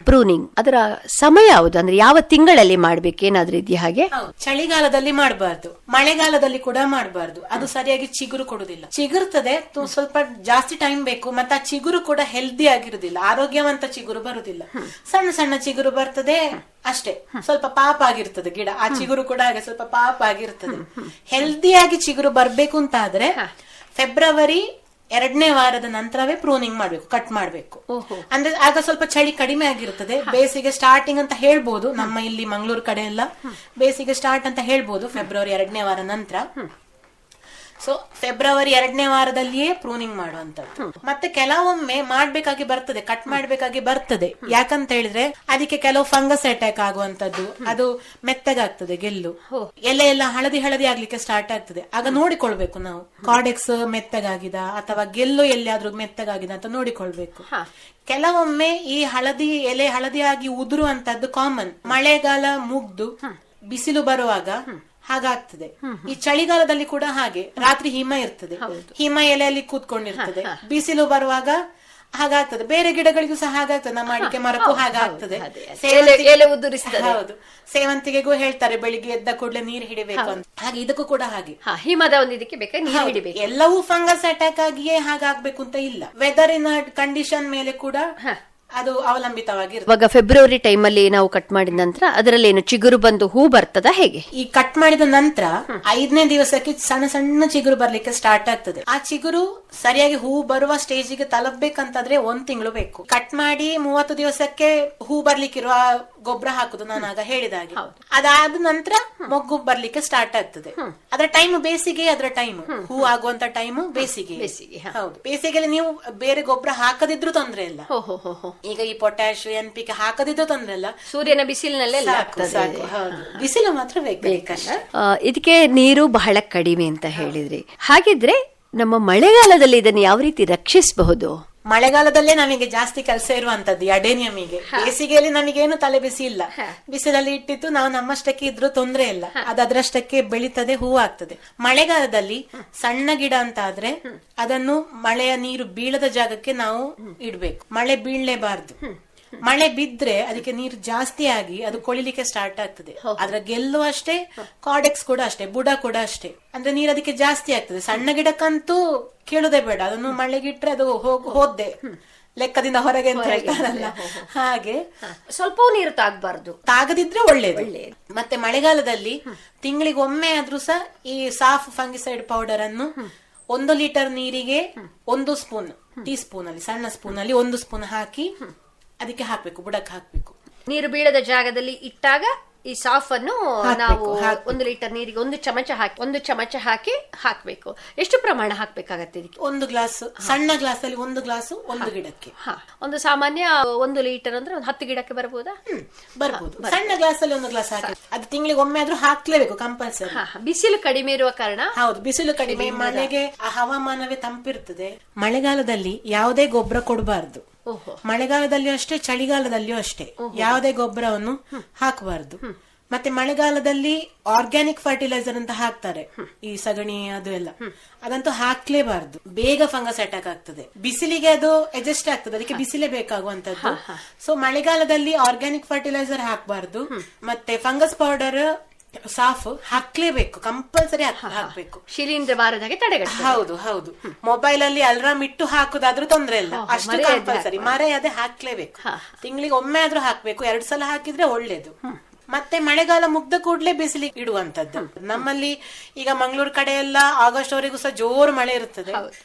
ಪ್ರೂನಿಂಗ್ ಅದರ ಸಮಯ ಯಾವುದು, ಅಂದ್ರೆ ಯಾವ ತಿಂಗಳಲ್ಲಿ ಮಾಡ್ಬೇಕು? ಏನಾದ್ರೂ ಇದೆಯಾ ಹಾಗೆ? ಚಳಿಗಾಲದಲ್ಲಿ ಮಾಡಬಾರ್ದು, ಮಳೆಗಾಲದಲ್ಲಿ ಕೂಡ ಮಾಡಬಾರ್ದು. ಅದು ಸರಿಯಾಗಿ ಚಿಗುರು ಕೊಡುದಿಲ್ಲ. ಚಿಗುರ್ತದೆ, ಸ್ವಲ್ಪ ಜಾಸ್ತಿ ಟೈಮ್ ಬೇಕು. ಮತ್ತೆ ಆ ಚಿಗುರು ಕೂಡ ಹೆಲ್ದಿ ಆಗಿರುದಿಲ್ಲ, ಆರೋಗ್ಯವಂತ ಚಿಗುರು ಬರುದಿಲ್ಲ. ಸಣ್ಣ ಸಣ್ಣ ಚಿಗುರು ಬರ್ತದೆ ಅಷ್ಟೇ, ಸ್ವಲ್ಪ ಪಾಪ ಆಗಿರ್ತದೆ ಗಿಡ. ಆ ಚಿಗುರು ಕೂಡ ಹಾಗೆ ಸ್ವಲ್ಪ ಪಾಪ ಆಗಿರ್ತದೆ. ಹೆಲ್ದಿಯಾಗಿ ಚಿಗುರು ಬರ್ಬೇಕು ಅಂತ ಆದ್ರೆ ಫೆಬ್ರವರಿ 2ನೇ ವಾರದ ನಂತರವೇ ಪ್ರೂನಿಂಗ್ ಮಾಡ್ಬೇಕು, ಕಟ್ ಮಾಡ್ಬೇಕು. ಅಂದ್ರೆ ಆಗ ಸ್ವಲ್ಪ ಚಳಿ ಕಡಿಮೆ ಆಗಿರ್ತದೆ. ಬೇಸಿಗೆ ಸ್ಟಾರ್ಟಿಂಗ್ ಅಂತ ಹೇಳ್ಬೋದು, ನಮ್ಮ ಇಲ್ಲಿ ಮಂಗಳೂರು ಕಡೆ ಎಲ್ಲ ಬೇಸಿಗೆ ಸ್ಟಾರ್ಟ್ ಅಂತ ಹೇಳ್ಬೋದು ಫೆಬ್ರವರಿ 2ನೇ ವಾರ ನಂತರ. ಸೊ ಫೆಬ್ರವರಿ 2ನೇ ವಾರದಲ್ಲಿಯೇ ಪ್ರೂನಿಂಗ್ ಮಾಡುವಂತದ್ದು. ಮತ್ತೆ ಕೆಲವೊಮ್ಮೆ ಮಾಡ್ಬೇಕಾಗಿ ಬರ್ತದೆ, ಕಟ್ ಮಾಡ್ಬೇಕಾಗಿ ಬರ್ತದೆ. ಯಾಕಂತ ಹೇಳಿದ್ರೆ ಅದಕ್ಕೆ ಕೆಲವು ಫಂಗಸ್ ಅಟ್ಯಾಕ್ ಆಗುವಂತದ್ದು, ಅದು ಮೆತ್ತಗಾಗ್ತದೆ ಗೆಲ್ಲು, ಎಲೆ ಎಲ್ಲ ಹಳದಿ ಹಳದಿ ಆಗ್ಲಿಕ್ಕೆ ಸ್ಟಾರ್ಟ್ ಆಗ್ತದೆ. ಆಗ ನೋಡಿಕೊಳ್ಬೇಕು ನಾವು, ಕಾರ್ಡೆಕ್ಸ್ ಮೆತ್ತಗಾಗಿದ ಅಥವಾ ಗೆಲ್ಲು ಎಲ್ಲಿಯಾದ್ರೂ ಮೆತ್ತಗಾಗಿದ ಅಂತ ನೋಡಿಕೊಳ್ಬೇಕು. ಕೆಲವೊಮ್ಮೆ ಈ ಎಲೆ ಹಳದಿಯಾಗಿ ಉದುರುವಂತದ್ದು ಕಾಮನ್. ಮಳೆಗಾಲ ಮುಗ್ದು ಬಿಸಿಲು ಬರುವಾಗ ಹಾಗಾಗ್ತದೆ. ಈ ಚಳಿಗಾಲದಲ್ಲಿ ಕೂಡ ಹಾಗೆ, ರಾತ್ರಿ ಹಿಮ ಇರ್ತದೆ, ಹಿಮ ಎಲೆಯಲ್ಲಿ ಕೂತ್ಕೊಂಡಿರ್ತದೆ. ಬಿಸಿಲು ಬರುವಾಗ ಹಾಗಾಗ್ತದೆ. ಬೇರೆ ಗಿಡಗಳಿಗೂ ಸಹ ಹಾಗಾಗ್ತದೆ, ನಮ್ಮ ಅಡಿಕೆ ಮರಕ್ಕೂ ಹಾಗಾಗ್ತದೆ. ಹೌದು, ಸೇವಂತಿಗೆಗೂ ಹೇಳ್ತಾರೆ ಬೆಳಿಗ್ಗೆ ಎದ್ದ ಕೂಡಲೇ ನೀರು ಹಿಡಿಬೇಕು ಅಂತ. ಹಾಗೆ ಇದಕ್ಕೂ ಕೂಡ ಹಾಗೆ, ಹಿಮದ ಒಂದು ಇದಕ್ಕೆ ಬೇಕಾಗಿ ಎಲ್ಲವೂ ಫಂಗಸ್ ಅಟ್ಯಾಕ್ ಆಗಿಯೇ ಹಾಗಾಗ್ಬೇಕು ಅಂತ ಇಲ್ಲ. ವೆದರಿನ ಕಂಡೀಷನ್ ಮೇಲೆ ಕೂಡ ಅದು ಅವಲಂಬಿತವಾಗಿರುತ್ತೆ. ಇವಾಗ ಫೆಬ್ರವರಿ ಟೈಮ್ ಅಲ್ಲಿ ನಾವು ಕಟ್ ಮಾಡಿದ ನಂತರ ಅದರಲ್ಲಿ ಏನು ಚಿಗುರು ಬಂದು ಹೂ ಬರ್ತದ ಹೇಗೆ? ಈ ಕಟ್ ಮಾಡಿದ ನಂತರ 5ನೇ ದಿವಸಕ್ಕೆ ಸಣ್ಣ ಸಣ್ಣ ಚಿಗುರು ಬರ್ಲಿಕ್ಕೆ ಸ್ಟಾರ್ಟ್ ಆಗ್ತದೆ. ಆ ಚಿಗುರು ಸರಿಯಾಗಿ ಹೂ ಬರುವ ಸ್ಟೇಜಿಗೆ ತಲುಪಬೇಕಂತಾದ್ರೆ 1 ತಿಂಗಳು ಬೇಕು. ಕಟ್ ಮಾಡಿ 30 ದಿವಸಕ್ಕೆ ಹೂ ಬರ್ಲಿಕ್ಕಿರುವ ಗೊಬ್ಬರ ಹಾಕುದು ನಾನು ಆಗ ಹೇಳಿದಾಗೆ. ಅದಾದ ನಂತರ ಮೊಗ್ಗು ಬರ್ಲಿಕ್ಕೆ ಸ್ಟಾರ್ಟ್ ಆಗ್ತದೆ. ಅದರ ಟೈಮ್ ಬೇಸಿಗೆ, ಅದರ ಟೈಮ್ ಹೂ ಆಗುವಂತ ಟೈಮ್ ಬೇಸಿಗೆ. ಹೌದು, ಬೇಸಿಗೆಯಲ್ಲಿ ನೀವು ಬೇರೆ ಗೊಬ್ಬರ ಹಾಕದಿದ್ರು ತೊಂದ್ರೆ ಇಲ್ಲ. ಈಗ ಈ ಪೊಟ್ಯಾಶ್ NPK ಹಾಕದಿದ್ರು ತೊಂದ್ರೆ ಇಲ್ಲ, ಸೂರ್ಯನ ಬಿಸಿಲಿನಲ್ಲೇ ಬಿಸಿಲು ಮಾತ್ರ ಬೇಕಷ್ಟ. ಇದಕ್ಕೆ ನೀರು ಬಹಳ ಕಡಿಮೆ ಅಂತ ಹೇಳಿದ್ರಿ. ಹಾಗಿದ್ರೆ ನಮ್ಮ ಮಳೆಗಾಲದಲ್ಲಿ ಇದನ್ನು ಯಾವ ರೀತಿ ರಕ್ಷಿಸಬಹುದು? ಮಳೆಗಾಲದಲ್ಲೇ ನಮಗೆ ಜಾಸ್ತಿ ಕೆಲಸ ಇರುವಂತದ್ದು ಅಡೇನಿಯಮಿಗೆ. ಬೇಸಿಗೆಯಲ್ಲಿ ನಮಗೇನು ತಲೆ ಬಿಸಿ ಇಲ್ಲ, ಬಿಸಿಲಲ್ಲಿ ಇಟ್ಟಿತ್ತು ನಾವು ನಮ್ಮಷ್ಟಕ್ಕೆ ಇದ್ರೂ ತೊಂದ್ರೆ ಇಲ್ಲ, ಅದು ಅದರಷ್ಟಕ್ಕೆ ಬೆಳೀತದೆ, ಹೂ ಆಗ್ತದೆ. ಮಳೆಗಾಲದಲ್ಲಿ ಸಣ್ಣ ಗಿಡ ಅಂತ ಆದ್ರೆ ಅದನ್ನು ಮಳೆಯ ನೀರು ಬೀಳದ ಜಾಗಕ್ಕೆ ನಾವು ಇಡ್ಬೇಕು. ಮಳೆ ಬೀಳಲೇಬಾರ್ದು. ಮಳೆ ಬಿದ್ರೆ ಅದಕ್ಕೆ ನೀರು ಜಾಸ್ತಿ ಆಗಿ ಅದು ಕೊಳಿಲಿಕ್ಕೆ ಸ್ಟಾರ್ಟ್ ಆಗ್ತದೆ. ಅದ್ರ ಗೆಲ್ಲು ಅಷ್ಟೇ, ಕಾರ್ಡೆಕ್ಸ್ ಕೂಡ ಅಷ್ಟೇ, ಬುಡ ಕೂಡ ಅಷ್ಟೇ. ಅಂದ್ರೆ ನೀರು ಅದಕ್ಕೆ ಜಾಸ್ತಿ ಆಗ್ತದೆ. ಸಣ್ಣ ಗಿಡಕ್ಕಂತೂ ಕೇಳುದೇ ಬೇಡ, ಅದನ್ನು ಮಳೆಗಿಟ್ರೆ ಅದು ಹೋದ್ದೆ ಲೆಕ್ಕದಿಂದ ಹೊರಗೆ ಅಂತ ಹೇಳ್ತಾರಲ್ಲ ಹಾಗೆ. ಸ್ವಲ್ಪ ನೀರು ತಾಗದಿದ್ರೆ ಒಳ್ಳೇದು. ಮತ್ತೆ ಮಳೆಗಾಲದಲ್ಲಿ ತಿಂಗಳಿಗೊಮ್ಮೆ ಆದ್ರೂ ಸಹ ಈ ಸಾಫ್ ಫಂಗಿಸೈಡ್ ಪೌಡರ್ ಅನ್ನು 1 ಲೀಟರ್ ನೀರಿಗೆ 1 ಸ್ಪೂನ್, ಟೀ ಸ್ಪೂನ್ ಅಲ್ಲಿ, ಸಣ್ಣ ಸ್ಪೂನ್ ಅಲ್ಲಿ 1 ಸ್ಪೂನ್ ಹಾಕಿ ಅದಕ್ಕೆ ಹಾಕ್ಬೇಕು, ಬುಡಕ್ಕೆ ಹಾಕ್ಬೇಕು. ನೀರು ಬೀಳದ ಜಾಗದಲ್ಲಿ ಇಟ್ಟಾಗ ಈ ಸಾಫನ್ನು ನಾವು 1 ಲೀಟರ್ ನೀರಿಗೆ 1 ಚಮಚ ಹಾಕ್ಬೇಕು. ಎಷ್ಟು ಪ್ರಮಾಣ ಹಾಕ್ಬೇಕಾಗತ್ತೆ ಇದಕ್ಕೆ? 1 ಗ್ಲಾಸ್, ಸಣ್ಣ ಗ್ಲಾಸ್ ಅಲ್ಲಿ 1 ಗ್ಲಾಸ್ 1 ಗಿಡಕ್ಕೆ. ಒಂದು ಸಾಮಾನ್ಯ 1 ಲೀಟರ್ ಅಂದ್ರೆ 10 ಗಿಡಕ್ಕೆ ಬರ್ಬೋದಾ? ಬರ್ಬೋದು. ಸಣ್ಣ ಗ್ಲಾಸ್ ಅಲ್ಲಿ 1 ಗ್ಲಾಸ್ ಹಾಕಿ ಅದು ತಿಂಗಳಿಗೆ ಒಮ್ಮೆ ಆದ್ರೂ ಹಾಕ್ಲೇಬೇಕು ಕಂಪಲ್ಸರಿ. ಬಿಸಿಲು ಕಡಿಮೆ ಇರುವ ಕಾರಣ. ಹೌದು, ಬಿಸಿಲು ಕಡಿಮೆ, ಮಳೆಗೆ ಹವಾಮಾನವೇ ತಂಪಿರ್ತದೆ. ಮಳೆಗಾಲದಲ್ಲಿ ಯಾವುದೇ ಗೊಬ್ಬರ ಕೊಡಬಾರ್ದು. ಮಳೆಗಾಲದಲ್ಲಿ ಅಷ್ಟೇ, ಚಳಿಗಾಲದಲ್ಲಿಯೂ ಅಷ್ಟೇ ಯಾವುದೇ ಗೊಬ್ಬರವನ್ನು ಹಾಕಬಾರ್ದು. ಮತ್ತೆ ಮಳೆಗಾಲದಲ್ಲಿ ಆರ್ಗ್ಯಾನಿಕ್ ಫರ್ಟಿಲೈಸರ್ ಅಂತ ಹಾಕ್ತಾರೆ, ಈ ಸಗಣಿ ಅದು ಎಲ್ಲ, ಅದಂತೂ ಹಾಕ್ಲೇಬಾರ್ದು. ಬೇಗ ಫಂಗಸ್ ಅಟ್ಯಾಕ್ ಆಗ್ತದೆ. ಬಿಸಿಲಿಗೆ ಅದು ಅಡ್ಜಸ್ಟ್ ಆಗ್ತದೆ, ಅದಕ್ಕೆ ಬಿಸಿಲೇ ಬೇಕಾಗುವಂತದ್ದು. ಸೊ ಮಳೆಗಾಲದಲ್ಲಿ ಆರ್ಗ್ಯಾನಿಕ್ ಫರ್ಟಿಲೈಸರ್ ಹಾಕಬಾರ್ದು. ಮತ್ತೆ ಫಂಗಸ್ ಪೌಡರ್ ಸಾಫ್ ಹಾಕ್ಲೇಬೇಕು, ಕಂಪಲ್ಸರಿ ಹಾಕ್ಬೇಕು. ಶಿಲೀಂಧ್ರ ಬಾರದಾಗೆ ತಡೆಗಟ್ಟುತ್ತದೆ. ಹೌದು ಹೌದು. ಮೊಬೈಲ್ ಅಲ್ಲಿ ಅಲ್ರಾಮ್ ಇಟ್ಟು ಹಾಕುದಾದ್ರೂ ತೊಂದ್ರೆ ಇಲ್ಲ, ಅಷ್ಟು ಕಂಪಲ್ಸರಿ. ಮರೆಯದೆ ಹಾಕ್ಲೇಬೇಕು. ತಿಂಗಳಿಗೆ ಒಮ್ಮೆ ಆದ್ರೂ ಹಾಕ್ಬೇಕು. 2 ಸಲ ಹಾಕಿದ್ರೆ ಒಳ್ಳೇದು. ಮತ್ತೆ ಮಳೆಗಾಲ ಮುಗ್ದ ಕೂಡ್ಲೆ ಬಿಸಿಲಿಗೆ ಇಡುವಂತದ್ದು. ನಮ್ಮಲ್ಲಿ ಈಗ ಮಂಗಳೂರು ಕಡೆ ಎಲ್ಲ ಆಗಸ್ಟ್ ವರೆಗೂ ಸಹ ಜೋರು ಮಳೆ ಇರುತ್ತದೆ.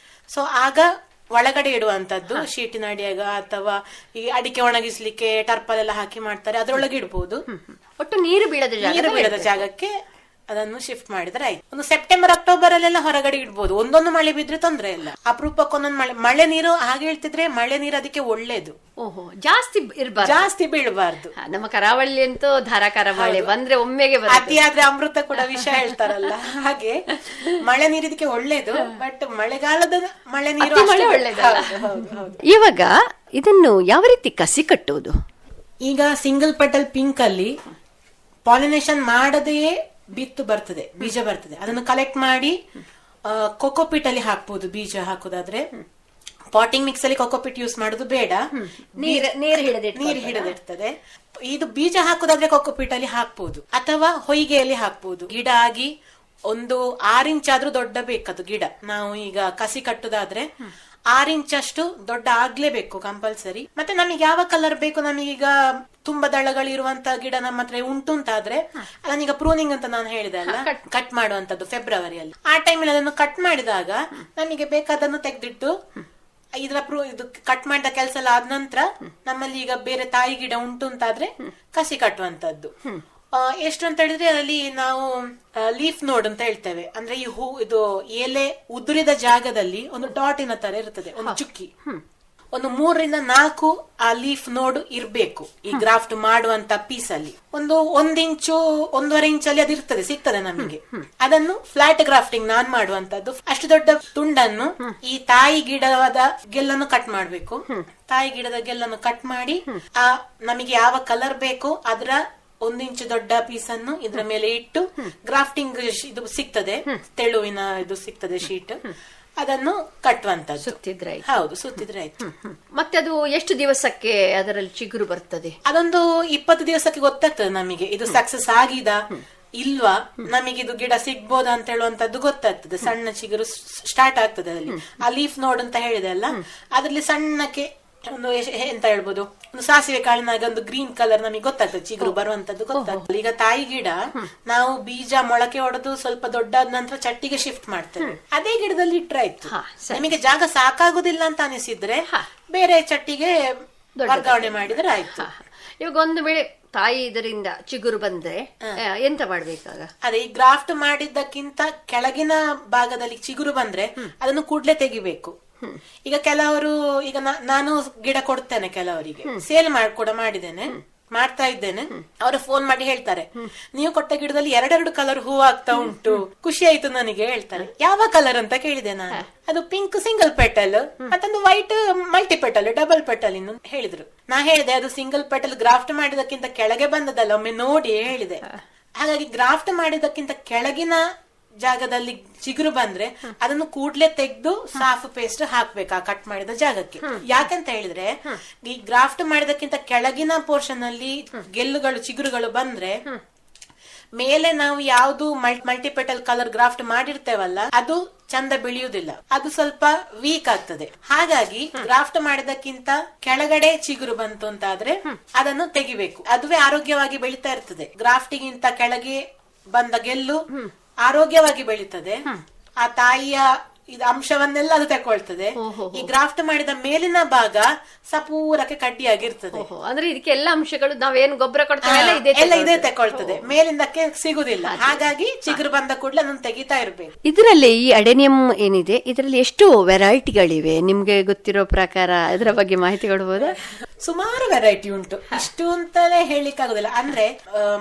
ಸೊ ಆಗ ಒಳಗಡೆ ಇಡುವಂತದ್ದು, ಶೀಟಿನ ಅಡಿಯಾಗ ಅಥವಾ ಈ ಅಡಿಕೆ ಒಣಗಿಸ್ಲಿಕ್ಕೆ ಟರ್ಪಲ್ ಎಲ್ಲ ಹಾಕಿ ಮಾಡ್ತಾರೆ, ಅದ್ರೊಳಗೆ ಇಡಬಹುದು. ಒಟ್ಟು ನೀರು ಬೀಳದ ಜಾಗಕ್ಕೆ ಅದನ್ನು ಶಿಫ್ಟ್ ಮಾಡಿದ್ರೆ ಆಯ್ತು. ಒಂದು ಸೆಪ್ಟೆಂಬರ್ ಅಕ್ಟೋಬರ್ ಅಲ್ಲೆಲ್ಲ ಹೊರಗಡೆ ಇಡ್ಬೋದು. ಒಂದೊಂದು ಮಳೆ ಬಿದ್ರೆ ತೊಂದ್ರೆ ಇಲ್ಲ. ಅಪರೂಪಕ್ಕೊಂದೊಂದು ಮಳೆ ನೀರು ಹಾಗೆ ಹೇಳ್ತಿದ್ರೆ ಮಳೆ ನೀರು ಅದಕ್ಕೆ ಒಳ್ಳೇದು. ಜಾಸ್ತಿ ಬೀಳಬಾರ್ದು. ನಮ್ಮ ಕರಾವಳಿ ಅಂತೂ ಧಾರಾಕಾರ ಮಳೆ ಬಂದ್ರೆ ಒಮ್ಮೆಗೆ ಅತಿ ಆದ್ರೆ ಅಮೃತ ಕೂಡ ವಿಷ ಹೇಳ್ತಾರಲ್ಲ, ಹಾಗೆ ಮಳೆ ನೀರು ಇದಕ್ಕೆ ಒಳ್ಳೇದು. ಬಟ್ ಮಳೆಗಾಲದ ಮಳೆ ನೀರು ಒಳ್ಳೇದಲ್ಲ. ಇವಾಗ ಇದನ್ನು ಯಾವ ರೀತಿ ಕಸಿ ಕಟ್ಟುವುದು? ಈಗ ಸಿಂಗಲ್ ಪೆಟಲ್ ಪಿಂಕ್ ಅಲ್ಲಿ ಪಾಲಿನೇಷನ್ ಮಾಡದೆಯೇ ಬಿತ್ತು ಬರ್ತದೆ, ಬೀಜ ಬರ್ತದೆ. ಅದನ್ನು ಕಲೆಕ್ಟ್ ಮಾಡಿ ಕೊಕೋಪಿಟ್ ಅಲ್ಲಿ ಹಾಕ್ಬಹುದು. ಬೀಜ ಹಾಕುದಾದ್ರೆ ಪಾಟಿಂಗ್ ಮಿಕ್ಸ್ ಅಲ್ಲಿ ಕೊಕೋಪಿಟ್ ಯೂಸ್ ಮಾಡುದು ಬೇಡ, ನೀರು ಹಿಡಿದಿರ್ತದೆ. ಇದು ಬೀಜ ಹಾಕುದಾದ್ರೆ ಕೊಕೋಪಿಟ್ ಅಲ್ಲಿ ಹಾಕ್ಬಹುದು, ಅಥವಾ ಹೊಯ್ಗೆಯಲ್ಲಿ ಹಾಕ್ಬಹುದು. ಗಿಡ ಆಗಿ ಒಂದು 6 ಇಂಚ್ ಆದ್ರೂ ದೊಡ್ಡ ಬೇಕದು ಗಿಡ. ನಾವು ಈಗ ಕಸಿ ಕಟ್ಟುದಾದ್ರೆ 6 ಇಂಚ್ ಅಷ್ಟು ದೊಡ್ಡ ಆಗ್ಲೇಬೇಕು ಕಂಪಲ್ಸರಿ. ಮತ್ತೆ ನಮಗೆ ಯಾವ ಕಲರ್ ಬೇಕು, ನಮಗೀಗ ತುಂಬಾ ದಳಗಳಿರುವಂತ ಗಿಡ ನಮ್ಮ ಹತ್ರ ಉಂಟು ಅಂತಾದ್ರೆ ಅದನ್ನೀಗ ಪ್ರೂನಿಂಗ್ ಅಂತ ನಾನು ಹೇಳಿದೆ ಅಲ್ಲ, ಕಟ್ ಮಾಡುವಂತದ್ದು ಫೆಬ್ರವರಿಯಲ್ಲಿ. ಆ ಟೈಮಲ್ಲಿ ಅದನ್ನು ಕಟ್ ಮಾಡಿದಾಗ ನಮಗೆ ಬೇಕಾದನ್ನು ತೆಗೆದಿಟ್ಟು ಇದು ಕಟ್ ಮಾಡಿದ ಕೆಲಸ ಎಲ್ಲ ಆದ ನಂತರ ನಮ್ಮಲ್ಲಿ ಈಗ ಬೇರೆ ತಾಯಿ ಗಿಡ ಉಂಟು ಅಂತಾದ್ರೆ ಕಸಿ ಕಟ್ಟುವಂತದ್ದು. ಎಷ್ಟು ಅಂತ ಹೇಳಿದ್ರೆ ಅದರಲ್ಲಿ ನಾವು ಲೀಫ್ ನೋಡ್ ಅಂತ ಹೇಳ್ತೇವೆ. ಅಂದ್ರೆ ಈ ಹೂ ಇದು ಎಲೆ ಉದುರಿದ ಜಾಗದಲ್ಲಿ ಒಂದು ಡಾಟಿನ ತರ ಇರ್ತದೆ, ಒಂದು ಚುಕ್ಕಿ. ಒಂದು 3 ರಿಂದ 4 ಆ ಲೀಫ್ ನೋಡ್ ಇರ್ಬೇಕು ಈ ಗ್ರಾಫ್ಟ್ ಮಾಡುವಂತ ಪೀಸ್ ಅಲ್ಲಿ. ಒಂದು 1 ಇಂಚು 1.5 ಇಂಚಲ್ಲಿ ಅದು ಇರ್ತದೆ, ಸಿಗ್ತದೆ ನಮಗೆ. ಅದನ್ನು ಫ್ಲಾಟ್ ಗ್ರಾಫ್ಟಿಂಗ್ ನಾನ್ ಮಾಡುವಂತದ್ದು. ಅಷ್ಟು ದೊಡ್ಡ ತುಂಡನ್ನು ಈ ತಾಯಿ ಗಿಡವಾದ ಗೆಲ್ಲನ್ನು ಕಟ್ ಮಾಡ್ಬೇಕು. ತಾಯಿ ಗಿಡದ ಗೆಲ್ಲನ್ನು ಕಟ್ ಮಾಡಿ ಆ ನಮಗೆ ಯಾವ ಕಲರ್ ಬೇಕು ಅದರ 1 ಇಂಚು ದೊಡ್ಡ ಪೀಸ್ ಅನ್ನು ಇದ್ರ ಮೇಲೆ ಇಟ್ಟು ಗ್ರಾಫ್ಟಿಂಗ್ ಇದು ಸಿಗ್ತದೆ, ತೆಳುವಿನ ಇದು ಸಿಗ್ತದೆ ಶೀಟ್, ಅದನ್ನು ಕಟ್ಟುವಂತದ್ದು. ಹೌದು, ಸುತ್ತಿದ್ರೆ ಆಯ್ತು. ಮತ್ತೆ ಅದು ಎಷ್ಟು ದಿವಸಕ್ಕೆ ಅದರಲ್ಲಿ ಚಿಗುರು ಬರ್ತದೆ? ಅದೊಂದು 20 ದಿವಸಕ್ಕೆ ಗೊತ್ತಾಗ್ತದೆ ನಮಗೆ ಇದು ಸಕ್ಸಸ್ ಆಗಿದ ಇಲ್ವಾ, ನಮಗೆ ಇದು ಗಿಡ ಸಿಗ್ಬೋದಾ ಅಂತ ಹೇಳುವಂತದ್ದು ಗೊತ್ತಾಗ್ತದೆ. ಸಣ್ಣ ಚಿಗುರು ಸ್ಟಾರ್ಟ್ ಆಗ್ತದೆ ಅದರಲ್ಲಿ. ಆ ಲೀಫ್ ನೋಡ್ ಅಂತ ಹೇಳಿದೆ ಅಲ್ಲ, ಅದ್ರಲ್ಲಿ ಸಣ್ಣಕ್ಕೆ ಒಂದು ಎಂತ ಹೇಳ್ಬೋದು, ಒಂದು ಸಾಸಿವೆ ಕಾಳಿನಾಗ ಒಂದು ಗ್ರೀನ್ ಕಲರ್ ನಮಗೆ ಗೊತ್ತಾಗ್ತದೆ, ಚಿಗುರು ಬರುವಂತದ್ದು ಗೊತ್ತಾಗ್ತದೆ. ಈಗ ತಾಯಿ ಗಿಡ ನಾವು ಬೀಜ ಮೊಳಕೆ ಹೊಡೆದು ಸ್ವಲ್ಪ ದೊಡ್ಡಾದ ನಂತರ ಚಟ್ಟಿಗೆ ಶಿಫ್ಟ್ ಮಾಡ್ತೇವೆ. ಅದೇ ಗಿಡದಲ್ಲಿ ಇಟ್ರಾಯ್ತು. ನಮಗೆ ಜಾಗ ಸಾಕಾಗುದಿಲ್ಲ ಅಂತ ಅನಿಸಿದ್ರೆ ಬೇರೆ ಚಟ್ಟಿಗೆ ವರ್ಗಾವಣೆ ಮಾಡಿದ್ರೆ ಆಯ್ತು. ಇವಾಗ ಒಂದು ವೇಳೆ ತಾಯಿ ಇದರಿಂದ ಚಿಗುರು ಬಂದ್ರೆ ಎಂತ ಮಾಡ್ಬೇಕಾಗ? ಅದೇ ಈ ಗ್ರಾಫ್ಟ್ ಮಾಡಿದ್ದಕ್ಕಿಂತ ಕೆಳಗಿನ ಭಾಗದಲ್ಲಿ ಚಿಗುರು ಬಂದ್ರೆ ಅದನ್ನು ಕೂಡ್ಲೆ ತೆಗಿಬೇಕು. ಈಗ ಕೆಲವರು, ಈಗ ನಾನು ಗಿಡ ಕೊಡ್ತೇನೆ ಕೆಲವರಿಗೆ, ಸೇಲ್ ಕೂಡ ಮಾಡ್ತಾ ಇದ್ದೇನೆ. ಅವರು ಫೋನ್ ಮಾಡಿ ಹೇಳ್ತಾರೆ, ನೀವು ಕೊಟ್ಟ ಗಿಡದಲ್ಲಿ 2 ಕಲರ್ ಹೂ ಆಗ್ತಾ ಉಂಟು, ಖುಷಿ ಆಯ್ತು ನನಗೆ ಹೇಳ್ತಾರೆ. ಯಾವ ಕಲರ್ ಅಂತ ಕೇಳಿದೆ ನಾನು. ಅದು ಪಿಂಕ್ ಸಿಂಗಲ್ ಪೆಟಲ್, ಮತ್ತೊಂದು white multi petal, double petal ಇನ್ನು ಹೇಳಿದ್ರು. ನಾ ಹೇಳಿದೆ ಅದು ಸಿಂಗಲ್ ಪೆಟಲ್ ಗ್ರಾಫ್ಟ್ ಮಾಡಿದಕ್ಕಿಂತ ಕೆಳಗೆ ಬಂದದಲ್ಲ, ಒಮ್ಮೆ ನೋಡಿ ಹೇಳಿದೆ. ಹಾಗಾಗಿ ಗ್ರಾಫ್ಟ್ ಮಾಡಿದಕ್ಕಿಂತ ಕೆಳಗಿನ ಜಾಗದಲ್ಲಿ ಚಿಗುರು ಬಂದ್ರೆ ಅದನ್ನು ಕೂಡ್ಲೆ ತೆಗೆದು ಸಾಫ್ ಪೇಸ್ಟ್ ಹಾಕ್ಬೇಕು ಆ ಕಟ್ ಮಾಡಿದ ಜಾಗಕ್ಕೆ. ಯಾಕಂತ ಹೇಳಿದ್ರೆ ಈ ಗ್ರಾಫ್ಟ್ ಮಾಡಿದಕ್ಕಿಂತ ಕೆಳಗಿನ ಪೋರ್ಷನ್ ಅಲ್ಲಿ ಗೆಲ್ಲುಗಳು ಚಿಗುರುಗಳು ಬಂದ್ರೆ ಮೇಲೆ ನಾವು ಯಾವ್ದು ಮಲ್ಟಿಪೆಟಲ್ ಕಲರ್ ಗ್ರಾಫ್ಟ್ ಮಾಡಿರ್ತೇವಲ್ಲ ಅದು ಚಂದ ಬೆಳೆಯುವುದಿಲ್ಲ, ಅದು ಸ್ವಲ್ಪ ವೀಕ್ ಆಗ್ತದೆ. ಹಾಗಾಗಿ ಗ್ರಾಫ್ಟ್ ಮಾಡಿದಕ್ಕಿಂತ ಕೆಳಗಡೆ ಚಿಗುರು ಬಂತು ಅಂತಾದ್ರೆ ಅದನ್ನು ತೆಗಿಬೇಕು. ಅದುವೇ ಆರೋಗ್ಯವಾಗಿ ಬೆಳೀತಾ ಇರ್ತದೆ. ಗ್ರಾಫ್ಟಿಗಿಂತ ಕೆಳಗೆ ಬಂದ ಗೆಲ್ಲು ಆರೋಗ್ಯವಾಗಿ ಬೆಳೀತದೆ. ಆ ತಾಯಿಯ ಇದು ಅಂಶವನ್ನೆಲ್ಲ ಅದು ತಕೊಳ್ತದೆ. ಈ ಗ್ರಾಫ್ಟ್ ಮಾಡಿದ ಮೇಲಿನ ಭಾಗ ಸಪೂರಕ್ಕೆ ಕಡ್ಡಿಯಾಗಿರ್ತದೆ. ಅಂದ್ರೆ ಇದಕ್ಕೆಲ್ಲ ಅಂಶಗಳು ನಾವೇನು ಗೊಬ್ಬರ ಕೊಡ್ತೇವೆ ಎಲ್ಲ ಇದೇ ತಕೊಳ್ತದೆ, ಮೇಲಿಂದಕ್ಕೆ ಸಿಗುದಿಲ್ಲ. ಹಾಗಾಗಿ ಚಿಗುರು ಬಂದ ಕೂಡಲೇ ಅದನ್ನು ತೆಗಿತಾ ಇರ್ಬೇಕು. ಇದರಲ್ಲಿ ಈ ಅಡೆನಿಯಂ ಏನಿದೆ, ಇದರಲ್ಲಿ ಎಷ್ಟು ವೆರೈಟಿಗಳಿವೆ ನಿಮ್ಗೆ ಗೊತ್ತಿರೋ ಪ್ರಕಾರ? ಇದರ ಬಗ್ಗೆ ಮಾಹಿತಿ ಕೊಡ್ಬೋದಾ? ಸುಮಾರು ವೆರೈಟಿ ಉಂಟು, ಇಷ್ಟು ಅಂತಲೇ ಹೇಳಿಕ್ ಆಗುದಿಲ್ಲ. ಅಂದ್ರೆ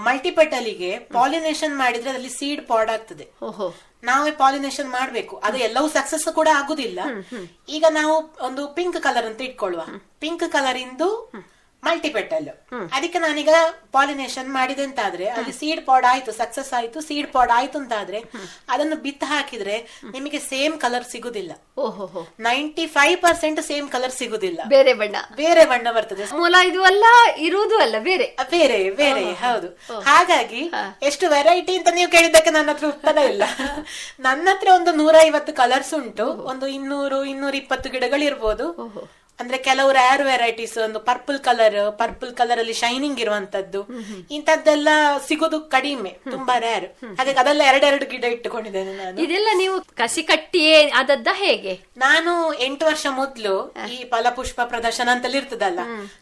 ಮಲ್ಟಿಪೆಟಲಿಗೆ ಪಾಲಿನೇಷನ್ ಮಾಡಿದ್ರೆ ಅದರಲ್ಲಿ ಸೀಡ್ ಪಾಡ್ ಆಗ್ತದೆ. ನಾವೇ ಪಾಲಿನೇಷನ್ ಮಾಡ್ಬೇಕು. ಅದು ಎಲ್ಲವೂ ಸಕ್ಸಸ್ ಕೂಡ ಆಗುದಿಲ್ಲ. ಈಗ ನಾವು ಒಂದು ಪಿಂಕ್ ಕಲರ್ ಅಂತ ಇಟ್ಕೊಳ್ಳುವ, ಪಿಂಕ್ ಕಲರ್ ಇಂದು ಮಲ್ಟಿಪೆಟಲ್, ಅದಕ್ಕೆ ನಾನೀಗ ಪಾಲಿನೇಷನ್ ಮಾಡಿದೆ ಅಂತಾದ್ರೆ ಅಲ್ಲಿ ಸೀಡ್ ಪಾಡ್ ಆಯ್ತು, ಸಕ್ಸಸ್ ಆಯ್ತು, ಸೀಡ್ ಪಾಡ್ ಆಯ್ತು ಅಂತಾದ್ರೆ ಅದನ್ನು ಬಿತ್ತು ಹಾಕಿದ್ರೆ ನಿಮಗೆ ಸೇಮ್ ಕಲರ್ ಸಿಗುದಿಲ್ಲ. 95% ಸೇಮ್ ಕಲರ್ ಸಿಗುದಿಲ್ಲ, ಬೇರೆ ಬಣ್ಣ ಬರ್ತದೆ. ಮೂಲ ಇದು ಅಲ್ಲ, ಇರುವುದು ಅಲ್ಲ, ಬೇರೆ ಬೇರೆ ಬೇರೆ. ಹೌದು. ಹಾಗಾಗಿ ಎಷ್ಟು ವೆರೈಟಿ ಅಂತ ನೀವು ಕೇಳಿದ್ದಕ್ಕೆ ನನ್ನ ಹತ್ರ ಉತ್ತರ ಇಲ್ಲ. ನನ್ನ ಹತ್ರ ಒಂದು 150 ಕಲರ್ಸ್ ಉಂಟು, ಒಂದು 200-220 ಗಿಡಗಳು ಇರ್ಬೋದು. ಅಂದ್ರೆ ಕೆಲವು ರೇರ್ ವೆರೈಟೀಸ್, ಒಂದು ಪರ್ಪಲ್ ಕಲರ್ ಅಲ್ಲಿ ಶೈನಿಂಗ್ ಇರುವಂತದ್ದು, ಇಂತದ್ದೆಲ್ಲ ಸಿಗೋದು ಕಡಿಮೆ, ತುಂಬಾ ರೇರ್. ಹಾಗಾಗಿ ಅದೆಲ್ಲ 2 ಗಿಡ ಇಟ್ಟುಕೊಂಡಿದ್ದೇನೆ ನಾನು. ಇದೆಲ್ಲ ನೀವು ಕಸಿ ಕಟ್ಟಿಯೇ ಆದದ್ದ ಹೇಗೆ? ನಾನು 8 ವರ್ಷ ಮೊದ್ಲು ಈ ಫಲಪುಷ್ಪ ಪ್ರದರ್ಶನ ಅಂತಲ್ಲಿ ಇರ್ತದಲ್ಲ,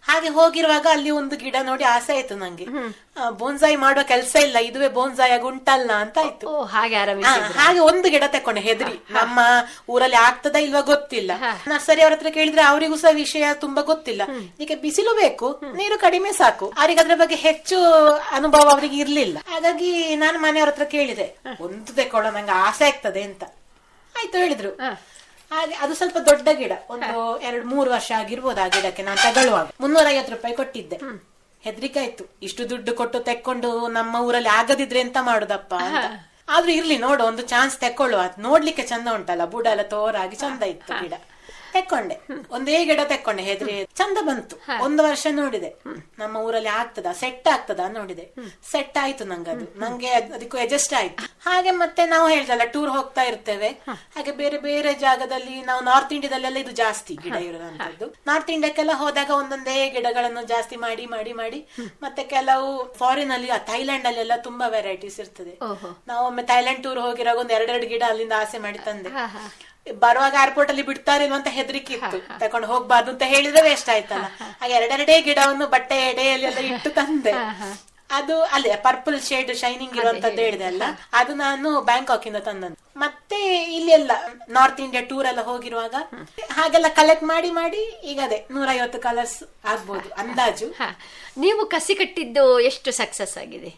ಹಾಗೆ ಹೋಗಿರುವಾಗ ಅಲ್ಲಿ ಒಂದು ಗಿಡ ನೋಡಿ ಆಸೆ ಆಯ್ತು ನಂಗೆ. ಬೋನ್ಸಾಯಿ ಮಾಡುವ ಕೆಲಸ ಇಲ್ಲ, ಇದುವೇ ಬೋನ್ಸಾಯಿ ಆಗಿ ಉಂಟಲ್ಲ ಅಂತ ಆಯ್ತು. ಹಾಗೆ ಒಂದು ಗಿಡ ತಕೊಂಡೆ ಹೆದ್ರಿ. ನಮ್ಮ ಊರಲ್ಲಿ ಆಗ್ತದ ಇಲ್ವಾ ಗೊತ್ತಿಲ್ಲ. ನರ್ಸರಿ ಅವ್ರ ಹತ್ರ ಕೇಳಿದ್ರೆ ಅವರಿಗೂ ಸಹ ವಿಷಯ ತುಂಬಾ ಗೊತ್ತಿಲ್ಲ. ಇದಕ್ಕೆ ಬಿಸಿಲು ಬೇಕು, ನೀರು ಕಡಿಮೆ ಸಾಕು, ಅವ್ರಿಗೆ ಅದ್ರ ಬಗ್ಗೆ ಹೆಚ್ಚು ಅನುಭವ ಅವರಿಗೆ ಇರ್ಲಿಲ್ಲ. ಹಾಗಾಗಿ ನಾನು ಮನೆಯವ್ರ ಹತ್ರ ಕೇಳಿದೆ, ಒಂದು ತಕೊಳ್ಳೋ ನಂಗೆ ಆಸೆ ಆಗ್ತದೆ ಅಂತ. ಆಯ್ತು ಹೇಳಿದ್ರು. ಹಾಗೆ ಅದು ಸ್ವಲ್ಪ ದೊಡ್ಡ ಗಿಡ, ಒಂದು 2-3 ವರ್ಷ ಆಗಿರ್ಬೋದು ಆ ಗಿಡಕ್ಕೆ. ನಾನು ತಗೊಳ್ಳುವಾಗ 350 ರೂಪಾಯಿ ಕೊಟ್ಟಿದ್ದೆ. ಹೆದ್ರಿಕೆ ಆಯ್ತು, ಇಷ್ಟು ದುಡ್ಡು ಕೊಟ್ಟು ತೆಕ್ಕೊಂಡು ನಮ್ಮ ಊರಲ್ಲಿ ಆಗದಿದ್ರೆ ಎಂತ ಮಾಡುದಪ್ಪ ಅಂತ. ಆದ್ರೂ ಇರ್ಲಿ ನೋಡು, ಒಂದು ಚಾನ್ಸ್ ತೆಕ್ಕೊಳ್ಳುವ, ನೋಡ್ಲಿಕ್ಕೆ ಚಂದ ಉಂಟಲ್ಲ, ಬುಡ ಎಲ್ಲ ತೋರಾಗಿ ಚಂದ ಇತ್ತು ಗಿಡ. ತೆಕ್ಕೊಂಡೆ, ಒಂದೇ ಗಿಡ ತೆಕ್ಕೊಂಡೆ, ಹೆದ್ರಿ ಚಂದ ಬಂತು. 1 ವರ್ಷ ನೋಡಿದೆ ನಮ್ಮ ಊರಲ್ಲಿ ಆಗ್ತದ, ಸೆಟ್ ಆಗ್ತದ ನೋಡಿದೆ, ಸೆಟ್ ಆಯ್ತು ನಂಗದು. ನಂಗೆ ಅದಕ್ಕೂ ಅಡ್ಜಸ್ಟ್ ಆಯ್ತು. ಹಾಗೆ ಮತ್ತೆ ನಾವು ಹೇಳ್ದಲ್ಲ, ಟೂರ್ ಹೋಗ್ತಾ ಇರ್ತೇವೆ. ಹಾಗೆ ಬೇರೆ ಬೇರೆ ಜಾಗದಲ್ಲಿ ನಾವು ನಾರ್ತ್ ಇಂಡಿಯಾದಲ್ಲೆಲ್ಲ ಇದು ಜಾಸ್ತಿ ಗಿಡ ಇರುವಂತದ್ದು. ನಾರ್ತ್ ಇಂಡಿಯಾಕ್ಕೆಲ್ಲ ಹೋದಾಗ ಒಂದೊಂದೇ ಗಿಡಗಳನ್ನು ಜಾಸ್ತಿ ಮಾಡಿ ಮಾಡಿ ಮಾಡಿ ಮತ್ತೆ ಕೆಲವು ಫಾರಿನ್ ಅಲ್ಲಿ, ಥೈಲ್ಯಾಂಡ್ ಅಲ್ಲೆಲ್ಲ ತುಂಬಾ ವೆರೈಟೀಸ್ ಇರ್ತದೆ. ನಾವು ಒಮ್ಮೆ ಥೈಲ್ಯಾಂಡ್ ಟೂರ್ ಹೋಗಿರುವಾಗ ಒಂದು 2 ಗಿಡ ಅಲ್ಲಿಂದ ಆಸೆ ಮಾಡಿ ತಂದೆ. ಬರುವಾಗ ಏರ್ಪೋರ್ಟ್ ಅಲ್ಲಿ ಬಿಡ್ತಾರೆ ಅಂತ ಹೆದರಿಕೆ ಇತ್ತು, ತಕೊಂಡು ಹೋಗ್ಬಾರ್ದು ಅಂತ ಹೇಳಿದ್ರೆ ವೇಸ್ಟ್ ಆಯ್ತಲ್ಲ. ಹಾಗೆ 2 ಗಿಡವನ್ನು ಬಟ್ಟೆ ಎಡೆಯಲ್ಲಿ ಎಲ್ಲ ಇಟ್ಟು ತಂದೆ. ಅದು ಅಲ್ಲಿ ಪರ್ಪಲ್ ಶೇಡ್ ಶೈನಿಂಗ್ ಇರುವಂತದ್ದು ಹೇಳಿದೆ ಅಲ್ಲ, ಅದು ನಾನು ಬ್ಯಾಂಕಾಕ್ ಇಂದ ತಂದದ್ದು. ಮತ್ತೆ ಇಲ್ಲಿ ಎಲ್ಲ ನಾರ್ತ್ ಇಂಡಿಯಾ ಟೂರ್ ಎಲ್ಲ ಹೋಗಿರುವಾಗ ಹಾಗೆಲ್ಲ ಕಲೆಕ್ಟ್ ಮಾಡಿ ಮಾಡಿ ಈಗ ಅದೇ 150 ಕಲರ್ಸ್ ಆಗ್ಬೋದು ಅಂದಾಜು. ನೀವು ಕಸಿ ಕಟ್ಟಿದ್ದು ಎಷ್ಟು ಸಕ್ಸಸ್ ಆಗಿದೆ?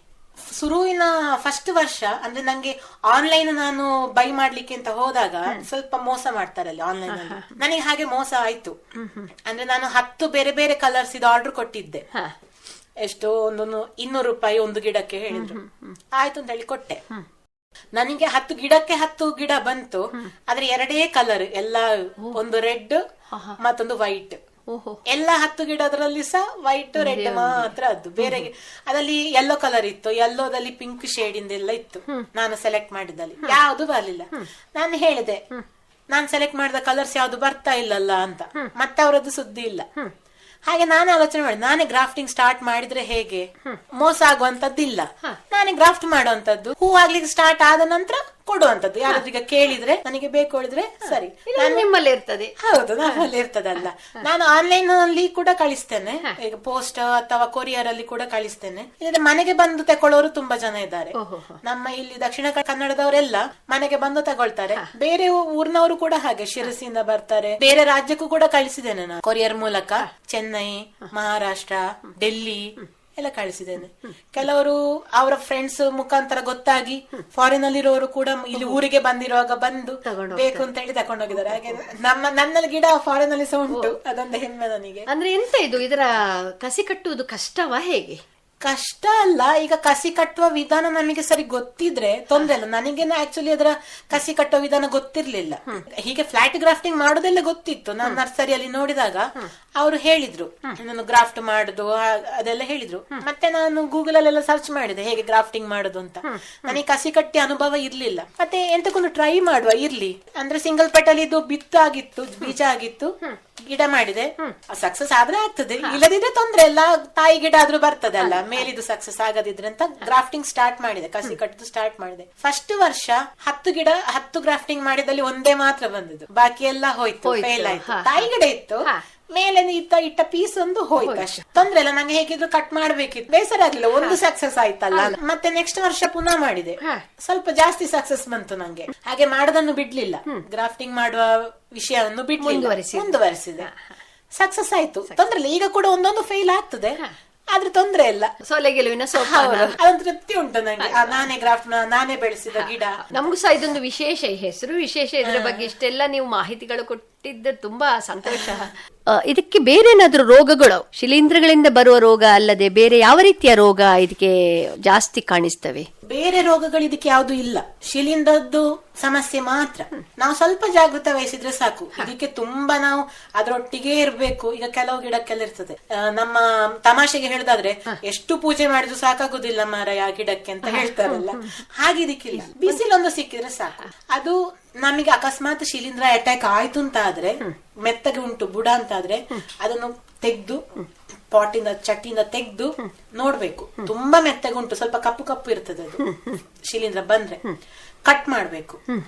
ಶುರುವಿನ ಫಸ್ಟ್ ವರ್ಷ ಅಂದ್ರೆ ನಂಗೆ ಆನ್ಲೈನ್ ನಾನು ಬೈ ಮಾಡ್ಲಿಕ್ಕೆ ಅಂತ ಹೋದಾಗ ಸ್ವಲ್ಪ ಮೋಸ ಮಾಡ್ತಾರೆ ಅಲ್ಲಿ ಆನ್ಲೈನ್ ಅಲ್ಲಿ. ನನಗೆ ಹಾಗೆ ಮೋಸ ಆಯ್ತು. ಅಂದ್ರೆ ನಾನು 10 ಬೇರೆ ಬೇರೆ ಕಲರ್ಸ್ ಇದು ಆರ್ಡರ್ ಕೊಟ್ಟಿದ್ದೆ. ಎಷ್ಟು ಒಂದು 200 ರೂಪಾಯಿ ಒಂದು ಗಿಡಕ್ಕೆ ಹೇಳಿದ್ರು. ಆಯ್ತು ಅಂತ ಹೇಳಿ ಕೊಟ್ಟೆ. ನನಗೆ 10 ಗಿಡಕ್ಕೆ 10 ಗಿಡ ಬಂತು. ಆದ್ರೆ 2 ಕಲರ್ ಎಲ್ಲ, ಒಂದು ರೆಡ್ ಮತ್ತೊಂದು ವೈಟ್. ಎಲ್ಲ 10 ಗಿಡದ್ರಲ್ಲಿ ಸಹ ವೈಟ್ ರೆಡ್ ಮಾತ್ರ ಅದು. ಬೇರೆ ಅದಲ್ಲಿ ಯೆಲ್ಲೋ ಕಲರ್ ಇತ್ತು, ಯೆಲ್ಲೋದಲ್ಲಿ ಪಿಂಕ್ ಶೇಡ್ ಇಂದೆಲ್ಲ ಇತ್ತು. ನಾನು ಸೆಲೆಕ್ಟ್ ಮಾಡಿದಲ್ಲಿ ಯಾವ್ದು ಬರ್ಲಿಲ್ಲ. ನಾನು ಹೇಳಿದೆ, ನಾನ್ ಸೆಲೆಕ್ಟ್ ಮಾಡಿದ ಕಲರ್ಸ್ ಯಾವ್ದು ಬರ್ತಾ ಇಲ್ಲಲ್ಲ ಅಂತ. ಮತ್ತೆ ಅವರದ್ದು ಸುದ್ದಿ ಇಲ್ಲ. ಹಾಗೆ ನಾನು ಆಲೋಚನೆ ಮಾಡಿ, ನಾನೇ ಗ್ರಾಫ್ಟಿಂಗ್ ಸ್ಟಾರ್ಟ್ ಮಾಡಿದ್ರೆ ಹೇಗೆ, ಮೋಸ ಆಗುವಂತದ್ದಿಲ್ಲ. ನಾನೇ ಗ್ರಾಫ್ಟ್ ಮಾಡುವಂತದ್ದು, ಹೂ ಆಗ್ಲಿಕ್ಕೆ ಸ್ಟಾರ್ಟ್ ಆದ ನಂತರ ಕೊಡುವಂತದ್ದು. ಯಾರಾದ್ರೀಗ ಕೇಳಿದ್ರೆ ನನಗೆ ಬೇಕು ಹೇಳಿದ್ರೆ ಸರಿ, ನಿಮ್ಮಲ್ಲಿ ಇರ್ತದೆ. ಹೌದು, ನಮ್ಮಲ್ಲಿ ಇರ್ತದಲ್ಲ. ನಾನು ಆನ್ಲೈನ್ ಅಲ್ಲಿ ಕೂಡ ಕಳಿಸ್ತೇನೆ, ಈಗ ಪೋಸ್ಟ್ ಅಥವಾ ಕೊರಿಯರ್ ಅಲ್ಲಿ ಕೂಡ ಕಳಿಸ್ತೇನೆ. ಇಲ್ಲದ್ರೆ ಮನೆಗೆ ಬಂದು ತಗೊಳ್ಳೋರು ತುಂಬಾ ಜನ ಇದ್ದಾರೆ. ನಮ್ಮ ಇಲ್ಲಿ ದಕ್ಷಿಣ ಕನ್ನಡದವರೆಲ್ಲ ಮನೆಗೆ ಬಂದು ತಗೊಳ್ತಾರೆ. ಬೇರೆ ಊರಿನವರು ಕೂಡ ಹಾಗೆ ಶಿರಸಿಯಿಂದ ಬರ್ತಾರೆ. ಬೇರೆ ರಾಜ್ಯಕ್ಕೂ ಕೂಡ ಕಳಿಸಿದ್ದೇನೆ ನಾನು ಕೊರಿಯರ್ ಮೂಲಕ. ಚೆನ್ನೈ, ಮಹಾರಾಷ್ಟ್ರ, ಡೆಲ್ಲಿ ಎಲ್ಲ ಕಳಿಸಿದ್ದೇನೆ. ಕೆಲವರು ಅವರ ಫ್ರೆಂಡ್ಸ್ ಮುಖಾಂತರ ಗೊತ್ತಾಗಿ ಫಾರಿನ್ ಅಲ್ಲಿರೋರು ಕೂಡ ಇಲ್ಲಿ ಊರಿಗೆ ಬಂದಿರುವಾಗ ಬಂದು ಬೇಕು ಅಂತ ಹೇಳಿ ತಕೊಂಡೋಗಿದ್ದಾರೆ. ಹಾಗೆ ನನ್ನಲ್ಲಿ ಗಿಡ ಫಾರಿನ್ ಅಲ್ಲಿ ಸಹ ಉಂಟು, ಅದೊಂದು ಹೆಮ್ಮೆ ನನಗೆ. ಅಂದ್ರೆ ಎಂತ ಇದು, ಇದರ ಕಸಿ ಕಟ್ಟುವುದು ಕಷ್ಟವಾ ಹೇಗೆ? ಕಷ್ಟ ಅಲ್ಲ, ಈಗ ಕಸಿ ಕಟ್ಟುವ ವಿಧಾನ ನಮಗೆ ಸರಿ ಗೊತ್ತಿದ್ರೆ ತೊಂದ್ರೆ ಇಲ್ಲ. ನನಗೇನ ಆಕ್ಚುಲಿ ಅದರ ಕಸಿ ಕಟ್ಟುವ ವಿಧಾನ ಗೊತ್ತಿರ್ಲಿಲ್ಲ. ಹೀಗೆ ಫ್ಲಾಟ್ ಗ್ರಾಫ್ಟಿಂಗ್ ಮಾಡೋದೆಲ್ಲ ಗೊತ್ತಿತ್ತು. ನಾನು ನರ್ಸರಿಯಲ್ಲಿ ನೋಡಿದಾಗ ಅವರು ಹೇಳಿದ್ರು ನಾನು ಗ್ರಾಫ್ಟ್ ಮಾಡುದು ಅದೆಲ್ಲ ಹೇಳಿದ್ರು. ಮತ್ತೆ ನಾನು ಗೂಗಲ್ ಅಲ್ಲೆಲ್ಲ ಸರ್ಚ್ ಮಾಡಿದೆ ಹೇಗೆ ಗ್ರಾಫ್ಟಿಂಗ್ ಮಾಡುದು ಅಂತ. ನನಗೆ ಕಸಿ ಕಟ್ಟಿ ಅನುಭವ ಇರ್ಲಿಲ್ಲ. ಮತ್ತೆ ಎಂತಕ್ಕೊಂದು ಟ್ರೈ ಮಾಡುವ ಇರ್ಲಿ ಅಂದ್ರೆ ಸಿಂಗಲ್ ಪೆಟಲ್ ಇದು ಬಿತ್ತು ಆಗಿತ್ತು, ಬೀಜ ಆಗಿತ್ತು. ಗಿಡ ಮಾಡಿದೆ, ಸಕ್ಸಸ್ ಆದ್ರೆ ಆಗ್ತದೆ, ಇಲ್ಲದಿದ್ರೆ ತೊಂದ್ರೆ ಇಲ್ಲ, ತಾಯಿ ಗಿಡ ಆದ್ರೂ ಬರ್ತದೆ ಅಲ್ಲ, ಮೇಲಿದು ಸಕ್ಸಸ್ ಆಗದಿದ್ರೆ ಅಂತ ಗ್ರಾಫ್ಟಿಂಗ್ ಸ್ಟಾರ್ಟ್ ಮಾಡಿದೆ, ಕಸಿ ಕಟ್ಟದು ಸ್ಟಾರ್ಟ್ ಮಾಡಿದೆ. ಫಸ್ಟ್ ವರ್ಷ 10 ಗ್ರಾಫ್ಟಿಂಗ್ ಮಾಡಿದಲ್ಲಿ ಒಂದೇ ಮಾತ್ರ ಬಂದದ್ದು, ಬಾಕಿ ಎಲ್ಲ ಹೋಯ್ತು, ಫೇಲ್ ಆಯ್ತು. ತಾಯಿ ಗಿಡ ಇತ್ತು, ಮೇಲೆ ಇಟ್ಟ ಪೀಸ್ ಒಂದು ಹೋಯ್ತು ಅಷ್ಟೇ, ತೊಂದ್ರೆ ಇಲ್ಲ. ನಂಗೆ ಹೇಗಿದ್ರು ಕಟ್ ಮಾಡ್ಬೇಕಿತ್ತು, ಬೇಸರ ಆಗ್ಲಿಲ್ಲ, ಒಂದು ಸಕ್ಸಸ್ ಆಯ್ತಲ್ಲ. ಮತ್ತೆ ನೆಕ್ಸ್ಟ್ ವರ್ಷ ಪುನಃ ಮಾಡಿದೆ, ಸ್ವಲ್ಪ ಜಾಸ್ತಿ ಸಕ್ಸಸ್ ಬಂತು ನಂಗೆ. ಹಾಗೆ ಮಾಡೋದನ್ನು ಬಿಡ್ಲಿಲ್ಲ, ಗ್ರಾಫ್ಟಿಂಗ್ ಮಾಡುವ ವಿಷಯವನ್ನು ಮುಂದುವರಿಸಿದೆ, ಸಕ್ಸಸ್ ಆಯ್ತು, ತೊಂದ್ರೆ ಇಲ್ಲ. ಈಗ ಕೂಡ ಒಂದೊಂದು ಫೇಲ್ ಆಗ್ತದೆ, ಆದ್ರೆ ತೊಂದ್ರೆ ಇಲ್ಲ, ಸೋಲೆ ಗೆಲುವಿನ ಅದೊಂದು ತೃಪ್ತಿ ಉಂಟು ನಂಗೆ. ನಾನೇ ಗ್ರಾಫ್ಟ್ ನಾನೇ ಬೆಳೆಸಿದ ಗಿಡ. ನಮಗೂ ಸಹ ಇದೊಂದು ವಿಶೇಷ ಹೆಸರು, ವಿಶೇಷ ಇದ್ರ ಬಗ್ಗೆ ಇಷ್ಟೆಲ್ಲ ನೀವು ಮಾಹಿತಿಗಳು ಕೊಟ್ಟಿದ್ದ ತುಂಬಾ ಸಂತೋಷ. ಇದಕ್ಕೆ ಬೇರೆ ಏನಾದ್ರೂ ರೋಗಗಳು, ಶಿಲೀಂಧ್ರಗಳಿಂದ ಬರುವ ರೋಗ ಅಲ್ಲದೆ ಬೇರೆ ಯಾವ ರೀತಿಯ ರೋಗ ಇದಕ್ಕೆ ಜಾಸ್ತಿ ಕಾಣಿಸ್ತವೆ? ಬೇರೆ ರೋಗಗಳು ಇದಕ್ಕೆ ಯಾವ್ದು ಇಲ್ಲ, ಶಿಲೀಂಧ್ರದ್ದು ಸಮಸ್ಯೆ ಮಾತ್ರ. ನಾವು ಸ್ವಲ್ಪ ಜಾಗೃತ ವಹಿಸಿದ್ರೆ ಸಾಕು. ಇದಕ್ಕೆ ತುಂಬಾ ನಾವು ಅದರೊಟ್ಟಿಗೆ ಇರ್ಬೇಕು. ಈಗ ಕೆಲವು ಗಿಡಕ್ಕೆಲ್ಲ ಇರ್ತದೆ, ನಮ್ಮ ತಮಾಷೆಗೆ ಹೇಳುದಾದ್ರೆ ಎಷ್ಟು ಪೂಜೆ ಮಾಡಿದ್ರು ಸಾಕಾಗುದಿಲ್ಲ ಮಾರಾಯ ಆ ಗಿಡಕ್ಕೆ ಅಂತ ಹೇಳ್ತಾರಲ್ಲ, ಹಾಗೆ ಇದಕ್ಕಿಲ್ಲ. ಬಿಸಿಲೊಂದು ಸಿಕ್ಕಿದ್ರೆ ಸಾಕು. ಅದು ನಮಗೆ ಅಕಸ್ಮಾತ್ ಶಿಲೀಂಧ್ರ ಅಟ್ಯಾಕ್ ಆಯ್ತು ಅಂತ ಆದ್ರೆ, ಮೆತ್ತಗೆ ಉಂಟು ಬುಡ ಅಂತ ಆದ್ರೆ, ಅದನ್ನು ತೆಗ್ದು ಪಾಟಿಂದ ಚಟ್ಟಿಯಿಂದ ತೆಗ್ದು ನೋಡ್ಬೇಕು. ತುಂಬಾ ಮೆತ್ತಗೆ ಉಂಟು, ಸ್ವಲ್ಪ ಕಪ್ಪು ಕಪ್ಪು ಇರ್ತದೆ ಅದು ಶಿಲೀಂಧ್ರ ಬಂದ್ರೆ, ಕಟ್ ಮಾಡ್ಬೇಕು.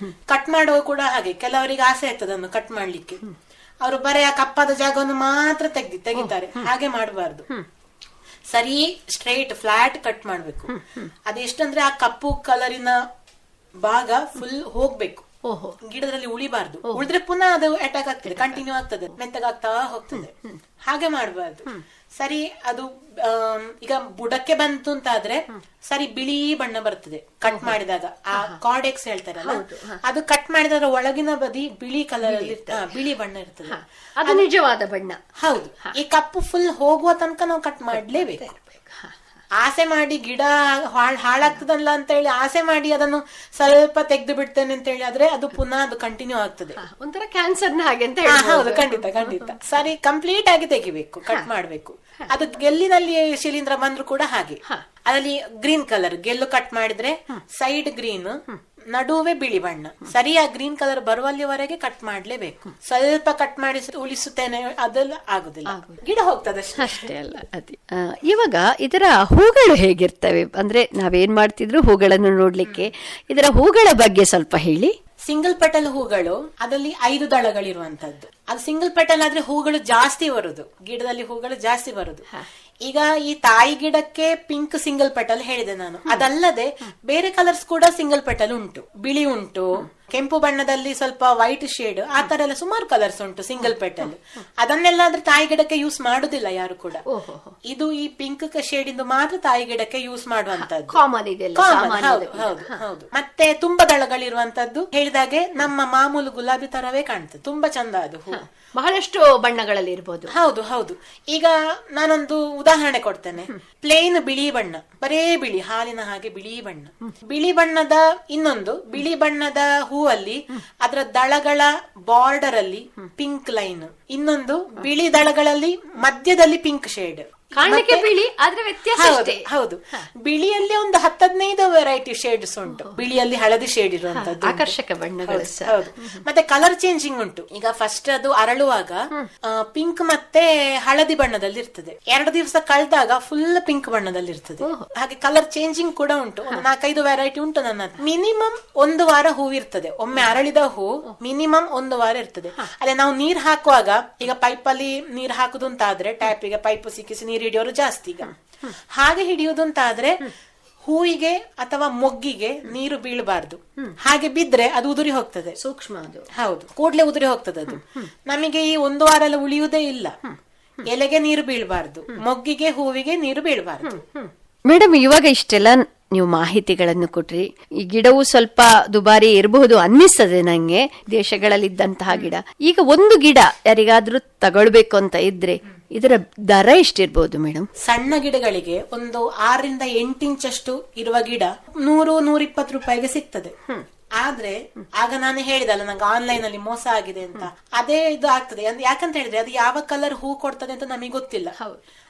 ಕಟ್ ಮಾಡುವ ಕೂಡ ಹಾಗೆ, ಕೆಲವರಿಗೆ ಆಸೆ ಆಗ್ತದೆ ಅದನ್ನು ಕಟ್ ಮಾಡ್ಲಿಕ್ಕೆ, ಅವರು ಬರೀ ಆ ಕಪ್ಪಾದ ಜಾಗವನ್ನು ಮಾತ್ರ ತೆಗಿತಾರೆ. ಹಾಗೆ ಮಾಡಬಾರ್ದು, ಸರಿ ಸ್ಟ್ರೈಟ್ ಫ್ಲಾಟ್ ಕಟ್ ಮಾಡ್ಬೇಕು. ಅದೆಷ್ಟಂದ್ರೆ ಆ ಕಪ್ಪು ಕಲರಿನ ಭಾಗ ಫುಲ್ ಹೋಗ್ಬೇಕು, ಗಿಡದಲ್ಲಿ ಉಳಿಬಾರ್ದು. ಉಳಿದ್ರೆ ಪುನಃ ಅದು ಅಟ್ಯಾಕ್ ಆಗ್ತದೆ, ಕಂಟಿನ್ಯೂ ಆಗ್ತದೆ, ಮೆತ್ತಗಾಗ್ತಾ ಹೋಗ್ತದೆ. ಹಾಗೆ ಮಾಡಬಾರ್ದು. ಸರಿ, ಅದು ಈಗ ಬುಡಕ್ಕೆ ಬಂತು ಅಂತ ಆದ್ರೆ ಸರಿ ಬಿಳಿ ಬಣ್ಣ ಬರ್ತದೆ ಕಟ್ ಮಾಡಿದಾಗ, ಆ ಕಾರ್ಡೆಕ್ಸ್ ಹೇಳ್ತಾರಲ್ಲ, ಅದು ಕಟ್ ಮಾಡಿದ್ರೆ ಒಳಗಿನ ಬದಿ ಬಿಳಿ ಕಲರ್ ಅಲ್ಲಿ ಬಿಳಿ ಬಣ್ಣ ಇರ್ತದೆ, ಅದು ನಿಜವಾದ ಬಣ್ಣ. ಹೌದು. ಈ ಕಪ್ಪು ಫುಲ್ ಹೋಗುವ ತನಕ ನಾವು ಕಟ್ ಮಾಡ್ಲೇಬೇಕು. ಆಸೆ ಮಾಡಿ ಗಿಡ ಹಾಳಾಗ್ತದಲ್ಲ ಅಂತ ಹೇಳಿ ಆಸೆ ಮಾಡಿ ಅದನ್ನು ಸ್ವಲ್ಪ ತೆಗೆದು ಬಿಡ್ತೇನೆ ಅಂತ ಹೇಳಿ ಆದ್ರೆ ಅದು ಪುನಃ ಅದು ಕಂಟಿನ್ಯೂ ಆಗ್ತದೆ, ಒಂಥರ ಕ್ಯಾನ್ಸರ್ನ ಹಾಗೆ ಅಂತ. ಹೌದು, ಖಂಡಿತ. ಸರಿ, ಕಂಪ್ಲೀಟ್ ಆಗಿ ತೆಗಿಬೇಕು, ಕಟ್ ಮಾಡ್ಬೇಕು. ಅದು ಗೆಲ್ಲಿನಲ್ಲಿ ಶಿಲೀಂಧ್ರ ಬಂದ್ರು ಕೂಡ ಹಾಗೆ, ಅದರಲ್ಲಿ ಗ್ರೀನ್ ಕಲರ್ ಗೆಲ್ಲು ಕಟ್ ಮಾಡಿದ್ರೆ ಸೈಡ್ ಗ್ರೀನ್, ನಡುವೆ ಬಿಳಿ ಬಣ್ಣ, ಸರಿ ಆ ಗ್ರೀನ್ ಕಲರ್ ಬರುವಲ್ಲಿವರೆಗೆ ಕಟ್ ಮಾಡ್ಲೇಬೇಕು. ಸ್ವಲ್ಪ ಕಟ್ ಮಾಡಿ ಉಳಿಸುತ್ತೇನೆ ಅದೆಲ್ಲ ಆಗುದಿಲ್ಲ, ಗಿಡ ಹೋಗ್ತದೆ ಅಷ್ಟೇ ಅಲ್ಲ. ಅದೇ ಇವಾಗ ಇದರ ಹೂಗಳು ಹೇಗಿರ್ತವೆ? ಅಂದ್ರೆ ನಾವೇನ್ ಮಾಡ್ತಿದ್ರು ಹೂಗಳನ್ನು ನೋಡ್ಲಿಕ್ಕೆ, ಇದರ ಹೂಗಳ ಬಗ್ಗೆ ಸ್ವಲ್ಪ ಹೇಳಿ. ಸಿಂಗಲ್ ಪೆಟಲ್ ಹೂಗಳು, ಅದರಲ್ಲಿ 5 ದಳಗಳಿರುವಂತದ್ದು. ಅದು ಸಿಂಗಲ್ ಪೆಟಲ್ ಆದ್ರೆ ಹೂಗಳು ಜಾಸ್ತಿ ಬರುದು, ಗಿಡದಲ್ಲಿ ಹೂಗಳು ಜಾಸ್ತಿ ಬರುದು. ಈಗ ಈ ತಾಯಿ ಗಿಡಕ್ಕೆ ಪಿಂಕ್ ಸಿಂಗಲ್ ಪೆಟಲ್ ಹೇಳಿದೆ ನಾನು, ಅದಲ್ಲದೆ ಬೇರೆ ಕಲರ್ಸ್ ಕೂಡ ಸಿಂಗಲ್ ಪೆಟಲ್ ಉಂಟು. ಬಿಳಿ ಉಂಟು, ಕೆಂಪು ಬಣ್ಣದಲ್ಲಿ ಸ್ವಲ್ಪ ವೈಟ್ ಶೇಡ್, ಆ ತರ ಎಲ್ಲ ಸುಮಾರು ಕಲರ್ಸ್ ಉಂಟು ಸಿಂಗಲ್ ಪೆಟಲ್. ಅದನ್ನೆಲ್ಲ ಆದ್ರೆ ತಾಯಿ ಗಿಡಕ್ಕೆ ಯೂಸ್ ಮಾಡುದಿಲ್ಲ ಯಾರು ಕೂಡ. ಇದು ಈ ಪಿಂಕ್ ಶೇಡ್ ಇಂದು ಮಾತ್ರ ತಾಯಿ ಗಿಡಕ್ಕೆ ಯೂಸ್ ಮಾಡುವಂತದ್ದು. ಹೌದು. ಮತ್ತೆ ತುಂಬಾ ದಳಗಳಿರುವಂತದ್ದು ಹೇಳಿದಾಗೆ ನಮ್ಮ ಮಾಮೂಲು ಗುಲಾಬಿ ತರವೇ ಕಾಣ್ತದೆ, ತುಂಬಾ ಚಂದ ಅದು ಹೂ. ಬಹಳಷ್ಟು ಬಣ್ಣಗಳಲ್ಲಿ ಇರಬಹುದು. ಹೌದು. ಈಗ ನಾನೊಂದು ಉದಾಹರಣೆ ಕೊಡ್ತೇನೆ. ಪ್ಲೇನ್ ಬಿಳಿ ಬಣ್ಣ, ಬರೇ ಬಿಳಿ, ಹಾಲಿನ ಹಾಗೆ ಬಿಳಿ ಬಣ್ಣ. ಬಿಳಿ ಬಣ್ಣದ ಇನ್ನೊಂದು ಬಿಳಿ ಬಣ್ಣದ ಹೂವಲ್ಲಿ ಅದರ ದಳಗಳ ಬಾರ್ಡರ್ ಅಲ್ಲಿ ಪಿಂಕ್ ಲೈನ್, ಇನ್ನೊಂದು ಬಿಳಿ ದಳಗಳಲ್ಲಿ ಮಧ್ಯದಲ್ಲಿ ಪಿಂಕ್ ಶೇಡ್. ಕಾಣಲಿಕ್ಕೆ ಬಿಳಿ, ಆದ್ರೆ ವ್ಯತ್ಯಾಸ ಹೌದು. ಬಿಳಿಯಲ್ಲಿ ಒಂದು 10-15 ವೆರೈಟಿ ಶೇಡ್ಸ್ ಉಂಟು. ಬಿಳಿಯಲ್ಲಿ ಹಳದಿ ಶೇಡ್ ಇರುವಂತದ್ದು, ಆಕರ್ಷಕ ಬಣ್ಣಗಳು. ಹೌದು. ಮತ್ತೆ ಕಲರ್ ಚೇಂಜಿಂಗ್ ಉಂಟು. ಈಗ ಫಸ್ಟ್ ಅದು ಅರಳುವಾಗ ಪಿಂಕ್ ಮತ್ತೆ ಹಳದಿ ಬಣ್ಣದಲ್ಲಿ ಇರ್ತದೆ, 2 ದಿವಸ ಕಳೆದಾಗ ಫುಲ್ ಪಿಂಕ್ ಬಣ್ಣದಲ್ಲಿ ಇರ್ತದೆ. ಹಾಗೆ ಕಲರ್ ಚೇಂಜಿಂಗ್ ಕೂಡ ಉಂಟು, 4-5 ವೆರೈಟಿ ಉಂಟು ನನ್ನ. ಮಿನಿಮಮ್ 1 ವಾರ ಹೂ ಇರ್ತದೆ, ಒಮ್ಮೆ ಅರಳಿದ ಹೂ ಮಿನಿಮಮ್ 1 ವಾರ ಇರ್ತದೆ. ಅದೇ ನಾವು ನೀರ್ ಹಾಕುವಾಗ, ಈಗ ಪೈಪಲ್ಲಿ ನೀರ್ ಹಾಕುದು ಅಂತ ಆದ್ರೆ ಟ್ಯಾಪಿಗೆ ಪೈಪ್ ಸಿಕ್ಕಿಸಿ ನೀರು ಹಿಡಿಯೋರು ಜಾಸ್ತಿ. ಈಗ ಹಾಗೆ ಹಿಡಿಯುವುದು ಅಂತ ಆದ್ರೆ ಹೂವಿಗೆ ಅಥವಾ ಮೊಗ್ಗಿಗೆ ನೀರು ಬೀಳಬಾರ್ದು. ಹಾಗೆ ಬಿದ್ರೆ ಅದು ಉದುರಿ ಹೋಗ್ತದೆ, ಸೂಕ್ಷ್ಮ ಅದು. ಹೌದು, ಕೂಡ್ಲೆ ಉದುರಿ ಹೋಗ್ತದೆ ಅದು. ನಮಗೆ ಈ 1 ವಾರ ಎಲ್ಲ ಉಳಿಯುವುದೇ ಇಲ್ಲ. ಎಲೆಗೆ ನೀರು ಬೀಳಬಾರ್ದು, ಮೊಗ್ಗಿಗೆ ಹೂವಿಗೆ ನೀರು ಬೀಳಬಾರ್ದು. ಮೇಡಮ್, ಇವಾಗ ಇಷ್ಟೆಲ್ಲ ನೀವು ಮಾಹಿತಿಗಳನ್ನು ಕೊಟ್ರಿ. ಈ ಗಿಡವು ಸ್ವಲ್ಪ ದುಬಾರಿ ಇರಬಹುದು ಅನ್ನಿಸ್ತದೆ ನಂಗೆ, ದೇಶಗಳಲ್ಲಿದ್ದಂತಹ ಗಿಡ. ಈಗ ಒಂದು ಗಿಡ ಯಾರಿಗಾದ್ರೂ ತಗೊಳ್ಬೇಕು ಅಂತ ಇದ್ರೆ ಇದರ ದರ ಎಷ್ಟಿರ್ಬೋದು ಮೇಡಮ್? ಸಣ್ಣ ಗಿಡಗಳಿಗೆ ಒಂದು 6 ರಿಂದ 8 ಇಂಚಷ್ಟು ಇರುವ ಗಿಡ 100-120 ರೂಪಾಯಿಗೆ ಸಿಗ್ತದೆ. ಆದ್ರೆ ಆಗ ನಾನು ಹೇಳಿದಲ್ಲ ನಂಗೆ ಆನ್ಲೈನ್ ಅಲ್ಲಿ ಮೋಸ ಆಗಿದೆ ಅಂತ, ಅದೇ ಇದು ಆಗ್ತದೆ. ಯಾಕಂತ ಹೇಳಿದ್ರೆ ಅದು ಯಾವ ಕಲರ್ ಹೂ ಕೊಡ್ತದೆ ಅಂತ ನಮಗೆ ಗೊತ್ತಿಲ್ಲ.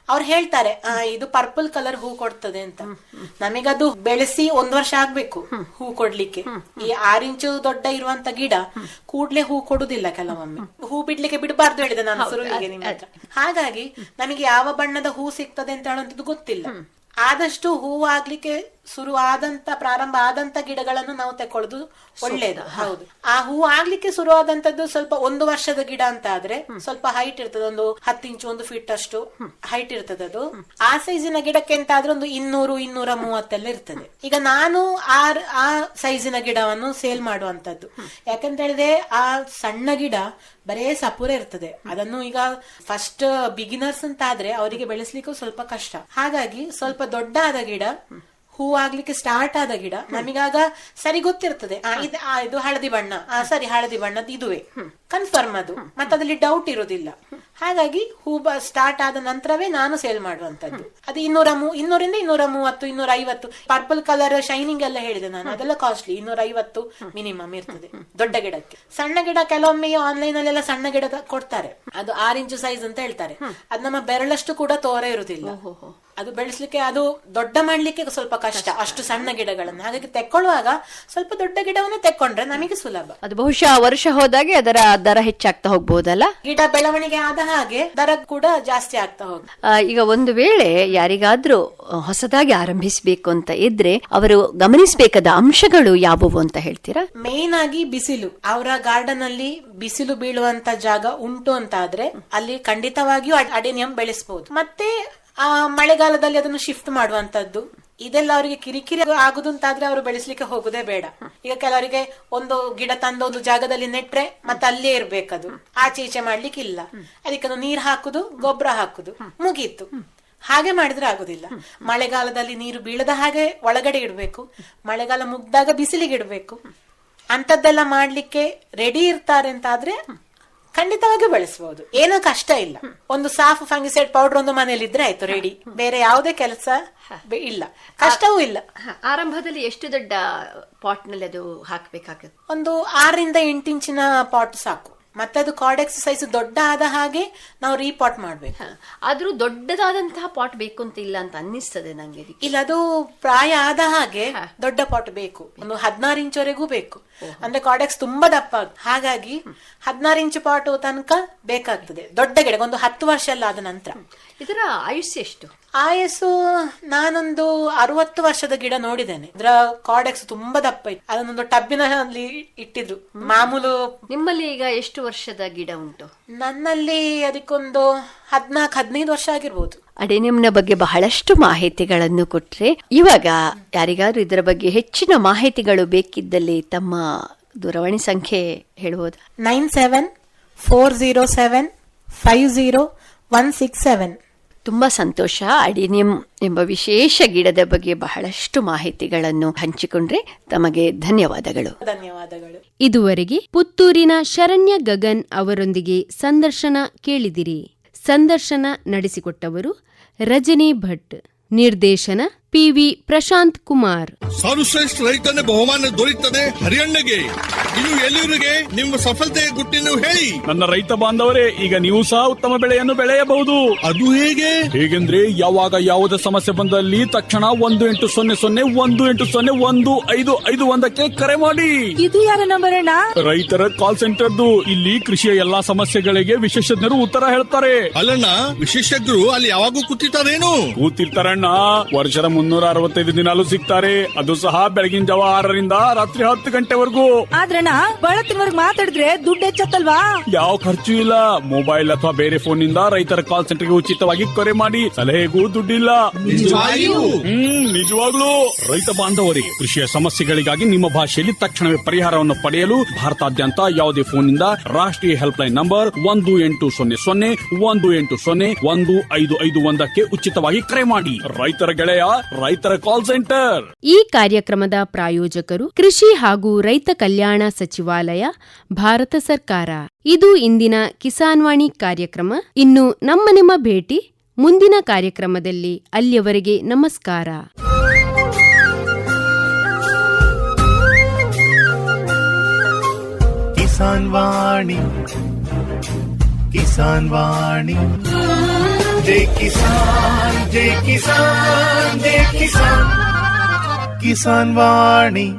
ಅವ್ರು ಹೇಳ್ತಾರೆ ಇದು ಪರ್ಪಲ್ ಕಲರ್ ಹೂ ಕೊಡ್ತದೆ ಅಂತ. ನಮಗದು ಬೆಳೆಸಿ 1 ವರ್ಷ ಆಗ್ಬೇಕು ಹೂ ಕೊಡ್ಲಿಕ್ಕೆ. ಈ 6 ಇಂಚು ದೊಡ್ಡ ಇರುವಂತ ಗಿಡ ಕೂಡ್ಲೆ ಹೂ ಕೊಡುದಿಲ್ಲ. ಕೆಲವೊಮ್ಮೆ ಹೂ ಬಿಡ್ಲಿಕ್ಕೆ ಬಿಡಬಾರ್ದು ಹೇಳಿದೆ ನಾನು ಶುರುವಿಗೆ ನಿಮ್ಮ ಹತ್ರ. ಹಾಗಾಗಿ ನಮಗೆ ಯಾವ ಬಣ್ಣದ ಹೂ ಸಿಗ್ತದೆ ಅಂತ ಹೇಳುವಂತದ್ದು ಗೊತ್ತಿಲ್ಲ. ಆದಷ್ಟು ಹೂವು ಆಗ್ಲಿಕ್ಕೆ ಪ್ರಾರಂಭ ಆದಂತ ಗಿಡಗಳನ್ನು ನಾವು ತಕೊಳ್ಳೋದು ಒಳ್ಳೇದು. ಹೌದು, ಆ ಹೂವು ಆಗ್ಲಿಕ್ಕೆ ಶುರು ಆದಂತದ್ದು ಸ್ವಲ್ಪ 1 ವರ್ಷದ ಗಿಡ ಅಂತ ಆದ್ರೆ ಸ್ವಲ್ಪ ಹೈಟ್ ಇರ್ತದೆ, ಒಂದು 10 ಇಂಚು 1 ಫೀಟ್ ಅಷ್ಟು ಹೈಟ್ ಇರ್ತದೆ ಅದು. ಆ ಸೈಜಿನ ಗಿಡಕ್ಕೆ ಅಂತ ಆದ್ರೆ ಒಂದು 200-230 ಎಲ್ಲ ಇರ್ತದೆ. ಈಗ ನಾನು ಆ ಸೈಜಿನ ಗಿಡವನ್ನು ಸೇಲ್ ಮಾಡುವಂತದ್ದು. ಯಾಕಂತ ಹೇಳಿದ್ರೆ ಆ ಸಣ್ಣ ಗಿಡ ಬರೇ ಸಪುರ ಇರ್ತದೆ. ಅದನ್ನು ಈಗ ಫಸ್ಟ್ ಬಿಗಿನರ್ಸ್ ಅಂತ ಆದ್ರೆ ಅವರಿಗೆ ಬೆಳೆಸ್ಲಿಕ್ಕೂ ಸ್ವಲ್ಪ ಕಷ್ಟ. ಹಾಗಾಗಿ ಸ್ವಲ್ಪ ದೊಡ್ಡ ಆದ ಗಿಡ, ಹೂ ಆಗ್ಲಿಕ್ಕೆ ಸ್ಟಾರ್ಟ್ ಆದ ಗಿಡ ನಮಗಾಗ ಸರಿ ಗೊತ್ತಿರ್ತದೆ. ಇದು ಹಳದಿ ಬಣ್ಣ, ಸರಿ ಹಳದಿ ಬಣ್ಣದ ಇದುವೇ ಕನ್ಫರ್ಮ್ ಅದು, ಮತ್ತೆ ಅದ್ರಲ್ಲಿ ಡೌಟ್ ಇರೋದಿಲ್ಲ. ಹಾಗಾಗಿ ಹೂ ಸ್ಟಾರ್ಟ್ ಆದ ನಂತರವೇ ನಾನು ಸೇಲ್ ಮಾಡುವಂತದ್ದು. ಅದು 200-230-250 ಪರ್ಪಲ್ ಕಲರ್ ಶೈನಿಂಗ್ ಎಲ್ಲ ಹೇಳಿದೆ ನಾನು, ಅದೆಲ್ಲ ಕಾಸ್ಟ್ಲಿ. 250 ಮಿನಿಮಮ್ ಇರ್ತದೆ ದೊಡ್ಡ ಗಿಡಕ್ಕೆ. ಸಣ್ಣ ಗಿಡ ಕೆಲವೊಮ್ಮೆ ಆನ್ಲೈನ್ ಅಲ್ಲೆಲ್ಲ ಸಣ್ಣ ಗಿಡ ಕೊಡ್ತಾರೆ, ಅದು 6 ಇಂಚು ಸೈಜ್ ಅಂತ ಹೇಳ್ತಾರೆ. ಅದು ನಮ್ಮ ಬೆರಳಷ್ಟು ಕೂಡ ತೋರ ಇರುವುದಿಲ್ಲ. ಅದು ಬೆಳೆಸ್ಲಿಕ್ಕೆ, ಅದು ದೊಡ್ಡ ಮಾಡ್ಲಿಕ್ಕೆ ಸ್ವಲ್ಪ ಕಷ್ಟ ಅಷ್ಟು ಸಣ್ಣ ಗಿಡಗಳನ್ನು. ಹಾಗಾಗಿ ತೆಕ್ಕೊಳ್ಳುವಾಗ ಸ್ವಲ್ಪ ದೊಡ್ಡ ಗಿಡವನ್ನೇ ತೆಕ್ಕೊಂಡ್ರೆ ನಮಗೆ ಸುಲಭ. ಅದು ಬಹುಶಃ ವರ್ಷ ಹೋದಾಗೆ ಅದರ ದರ ಹೆಚ್ಚಾಗ್ತಾ ಹೋಗ್ಬಹುದಲ್ಲ. ಗಿಡ ಬೆಳವಣಿಗೆ ಆದ ಹಾಗೆ ದರ ಕೂಡ ಜಾಸ್ತಿ ಆಗ್ತಾ ಹೋಗ. ಈಗ ಒಂದು ವೇಳೆ ಯಾರಿಗಾದ್ರೂ ಹೊಸದಾಗಿ ಆರಂಭಿಸಬೇಕು ಅಂತ ಇದ್ರೆ ಅವರು ಗಮನಿಸಬೇಕಾದ ಅಂಶಗಳು ಯಾವುವು ಅಂತ ಹೇಳ್ತೀರಾ? ಮೇನ್ ಆಗಿ ಬಿಸಿಲು. ಅವರ ಗಾರ್ಡನ್ ಅಲ್ಲಿ ಬಿಸಿಲು ಬೀಳುವಂತ ಜಾಗ ಉಂಟು ಅಂತ ಆದ್ರೆ ಅಲ್ಲಿ ಖಂಡಿತವಾಗಿಯೂ ಅಡೆನಿಯಂ ಬೆಳೆಸಬಹುದು. ಮತ್ತೆ ಮಳೆಗಾಲದಲ್ಲಿ ಅದನ್ನು ಶಿಫ್ಟ್ ಮಾಡುವಂತದ್ದು, ಇದೆಲ್ಲ ಅವರಿಗೆ ಕಿರಿಕಿರಿ ಆಗುದು ಅಂತಾದ್ರೆ ಅವರು ಬೆಳೆಸಲಿಕ್ಕೆ ಹೋಗುದೇ ಬೇಡ. ಈಗ ಕೆಲವರಿಗೆ ಒಂದು ಗಿಡ ತಂದು ಒಂದು ಜಾಗದಲ್ಲಿ ನೆಟ್ರೆ ಮತ್ತೆ ಅಲ್ಲೇ ಇರ್ಬೇಕದು, ಆಚೆ ಈಚೆ ಮಾಡ್ಲಿಕ್ಕೆ ಇಲ್ಲ. ಅದಕ್ಕೆ ನೀರ್ ಹಾಕುದು, ಗೊಬ್ಬರ ಹಾಕುದು, ಮುಗೀತು. ಹಾಗೆ ಮಾಡಿದ್ರೆ ಆಗುದಿಲ್ಲ. ಮಳೆಗಾಲದಲ್ಲಿ ನೀರು ಬೀಳದ ಹಾಗೆ ಒಳಗಡೆ ಇಡ್ಬೇಕು, ಮಳೆಗಾಲ ಮುಗ್ದಾಗ ಬಿಸಿಲಿಗೆ ಇಡ್ಬೇಕು. ಅಂತದ್ದೆಲ್ಲ ಮಾಡ್ಲಿಕ್ಕೆ ರೆಡಿ ಇರ್ತಾರೆ ಅಂತ ಆದ್ರೆ ಖಂಡಿತವಾಗಿ ಬೆಳೆಸಬಹುದು, ಏನೋ ಕಷ್ಟ ಇಲ್ಲ. ಒಂದು ಸಾಫ್ ಫಂಗಿಸೈಡ್ ಪೌಡರ್ ಒಂದು ಮನೇಲಿ ಇದ್ರೆ ಆಯ್ತು, ರೆಡಿ. ಬೇರೆ ಯಾವುದೇ ಕೆಲಸ ಇಲ್ಲ, ಕಷ್ಟವೂ ಇಲ್ಲ. ಆರಂಭದಲ್ಲಿ ಎಷ್ಟು ದೊಡ್ಡ ಪಾಟ್ ನಲ್ಲಿ ಅದು ಹಾಕಬೇಕಾಗುತ್ತೆ? ಒಂದು 6-8 ಇಂಚಿನ ಪಾಟ್ ಸಾಕು. ಮತ್ತೆ ಅದು ಕಾರ್ಡೆಕ್ಸ್ ಸೈಜ್ ದೊಡ್ಡ ಆದ ಹಾಗೆ ನಾವು ರೀಪಾಟ್ ಮಾಡ್ಬೇಕು. ಆದ್ರೂ ದೊಡ್ಡದಾದಂತಹ ಪಾಟ್ ಬೇಕು ಅಂತ ಇಲ್ಲ ಅಂತ ಅನ್ನಿಸ್ತದೆ ನಂಗೆ. ಇಲ್ಲ, ಅದು ಪ್ರಾಯ ಆದ ಹಾಗೆ ದೊಡ್ಡ ಪಾಟ್ ಬೇಕು, ಒಂದು 16 ಇಂಚವರೆಗೂ ಬೇಕು. ಅಂದ್ರೆ ಕಾರ್ಡೆಕ್ಸ್ ತುಂಬಾ ದಪ್ಪ, ಹಾಗಾಗಿ 16 ಇಂಚು ಪಾಟ್ ತನಕ ಬೇಕಾಗ್ತದೆ ದೊಡ್ಡ ಗಿಡ. ಒಂದು 10 ವರ್ಷ ಎಲ್ಲ ಆದ ನಂತರ. ಇದರ ಆಯುಷ್ಯ ಎಷ್ಟು? ಆಯಸ್ಸು ನಾನೊಂದು 60 ವರ್ಷದ ಗಿಡ ನೋಡಿದ್ದೇನೆ. ಇದರ ಕಾರ್ಡೆಕ್ಸ್ ತುಂಬಾ ದಪ್ಪ ಇತ್ತು. ಅದನ್ನೊಂದು ಟಬ್ಬಿನಲ್ಲಿ ಇಟ್ಟಿದ್ರು ಮಾಮೂಲು. ನಿಮ್ಮಲ್ಲಿ ಈಗ ಎಷ್ಟು ವರ್ಷದ ಗಿಡ ಉಂಟು? ನನ್ನಲ್ಲಿ ಅದಕ್ಕೊಂದು 14-15 ವರ್ಷ ಆಗಿರ್ಬೋದು. ಅಡೆನಿಯಂನ ಬಗ್ಗೆ ಬಹಳಷ್ಟು ಮಾಹಿತಿಗಳನ್ನು ಕೊಟ್ರೆ, ಇವಾಗ ಯಾರಿಗಾದ್ರೂ ಇದರ ಬಗ್ಗೆ ಹೆಚ್ಚಿನ ಮಾಹಿತಿಗಳು ಬೇಕಿದ್ದಲ್ಲಿ ತಮ್ಮ ದೂರವಾಣಿ ಸಂಖ್ಯೆ ಹೇಳಬಹುದು? 97-407-50-167. ತುಂಬಾ ಸಂತೋಷ. ಅಡೆನಿಯಂ ಎಂಬ ವಿಶೇಷ ಗಿಡದ ಬಗ್ಗೆ ಬಹಳಷ್ಟು ಮಾಹಿತಿಗಳನ್ನು ಹಂಚಿಕೊಂಡ್ರೆ ತಮಗೆ ಧನ್ಯವಾದಗಳು. ಧನ್ಯವಾದಗಳು. ಇದುವರೆಗೆ ಪುತ್ತೂರಿನ ಶರಣ್ಯ ಗಗನ್ ಅವರೊಂದಿಗೆ ಸಂದರ್ಶನ ಕೇಳಿದಿರಿ. ಸಂದರ್ಶನ ನಡೆಸಿಕೊಟ್ಟವರು ರಜನಿ ಭಟ್. ನಿರ್ದೇಶನ ಪಿವಿ ಪ್ರಶಾಂತ್ ಕುಮಾರ್. ಸರ್ವಶ್ರೇಷ್ಠ ರೈತನ ಬಹುಮಾನ ದೊರೆಯುತ್ತದೆ ಹರಿಯಣ್ಣಗೆ. ಇನ್ನು ಎಲ್ಲಿವರಿಗೆ ನಿಮ್ಮ ಸಫಲತೆಯ ಗುಟ್ಟಿನ ಹೇಳಿ. ನನ್ನ ರೈತ ಬಾಂಧವರೇ, ಈಗ ನೀವು ಸಹ ಉತ್ತಮ ಬೆಳೆಯನ್ನು ಬೆಳೆಯಬಹುದು. ಅದು ಹೇಗೆ? ಹೇಗೆಂದ್ರೆ ಯಾವಾಗ ಯಾವುದೇ ಸಮಸ್ಯೆ ಬಂದಲ್ಲಿ ತಕ್ಷಣ 1-800-180-1551 ಕರೆ ಮಾಡಿ. ಇದು ಯಾರ ನಂಬರ್ ಅಣ್ಣ? ರೈತರ ಕಾಲ್ ಸೆಂಟರ್ದು. ಇಲ್ಲಿ ಕೃಷಿಯ ಎಲ್ಲಾ ಸಮಸ್ಯೆಗಳಿಗೆ ವಿಶೇಷಜ್ಞರು ಉತ್ತರ ಹೇಳ್ತಾರೆ. ಅಲ್ಲಣ್ಣ, ವಿಶೇಷಜ್ಞರು ಅಲ್ಲಿ ಯಾವಾಗೂ ಕೂತಿರ್ತಾರೇನು? ಕೂತಿರ್ತಾರಣ್ಣ. ವರ್ಷದ 365 ದಿನಾಲೂ ಸಿಗ್ತಾರೆ. ಅದು ಸಹ ಬೆಳಗಿನ ಜಾವ 6ರಿಂದ ರಾತ್ರಿ 10 ಗಂಟೆವರೆಗೂ. ಆದ್ರಣ್ಣ, ಬಳತ್ತಿನವರೆಗೂ ಮಾತಾಡಿದ್ರೆ ದುಡ್ಡು ಹೆಚ್ಚತ್ತಲ್ವಾ? ಯಾವ ಖರ್ಚು ಇಲ್ಲ. ಮೊಬೈಲ್ ಅಥವಾ ಬೇರೆ ಫೋನ್ ನಿಂದ ರೈತರ ಕಾಲ್ ಸೆಂಟರ್ಗೆ ಉಚಿತವಾಗಿ ಕರೆ ಮಾಡಿ. ಸಲಹೆಗೂ ದುಡ್ಡಿಲ್ಲ. ನಿಜವಾಗ್ಲೂ. ರೈತ ಬಾಂಧವರಿಗೆ ಕೃಷಿಯ ಸಮಸ್ಯೆಗಳಿಗಾಗಿ ನಿಮ್ಮ ಭಾಷೆಯಲ್ಲಿ ತಕ್ಷಣವೇ ಪರಿಹಾರವನ್ನು ಪಡೆಯಲು ಭಾರತಾದ್ಯಂತ ಯಾವುದೇ ಫೋನ್ ನಿಂದ ರಾಷ್ಟ್ರೀಯ ಹೆಲ್ಪ್ ಲೈನ್ ನಂಬರ್ 1-800-180-1551 ಉಚಿತವಾಗಿ ಕರೆ ಮಾಡಿ. ರೈತರ ಗೆಳೆಯ, ರೈತರ ಕಾಲ್ ಸೆಂಟರ್. ಈ ಕಾರ್ಯಕ್ರಮದ ಪ್ರಾಯೋಜಕರು ಕೃಷಿ ಹಾಗೂ ರೈತ ಕಲ್ಯಾಣ ಸಚಿವಾಲಯ, ಭಾರತ ಸರ್ಕಾರ. ಇದು ಇಂದಿನ ಕಿಸಾನ್ ವಾಣಿ ಕಾರ್ಯಕ್ರಮ. ಇನ್ನು ನಿಮ್ಮ ಭೇಟಿ ಮುಂದಿನ ಕಾರ್ಯಕ್ರಮದಲ್ಲಿ. ಅಲ್ಲಿಯವರೆಗೆ ನಮಸ್ಕಾರ. ಕಿಸಾನ್ ವಾಣಿ ಕಿಸಾನ್ ವಾಣಿ ಜೈ ಕಿಸಾನ್ ಜೈ ಕಿಸಾನ್ ಜೈ ಕಿಸಾನ್ ಕಿಸಾನ್ ವಾಣಿ.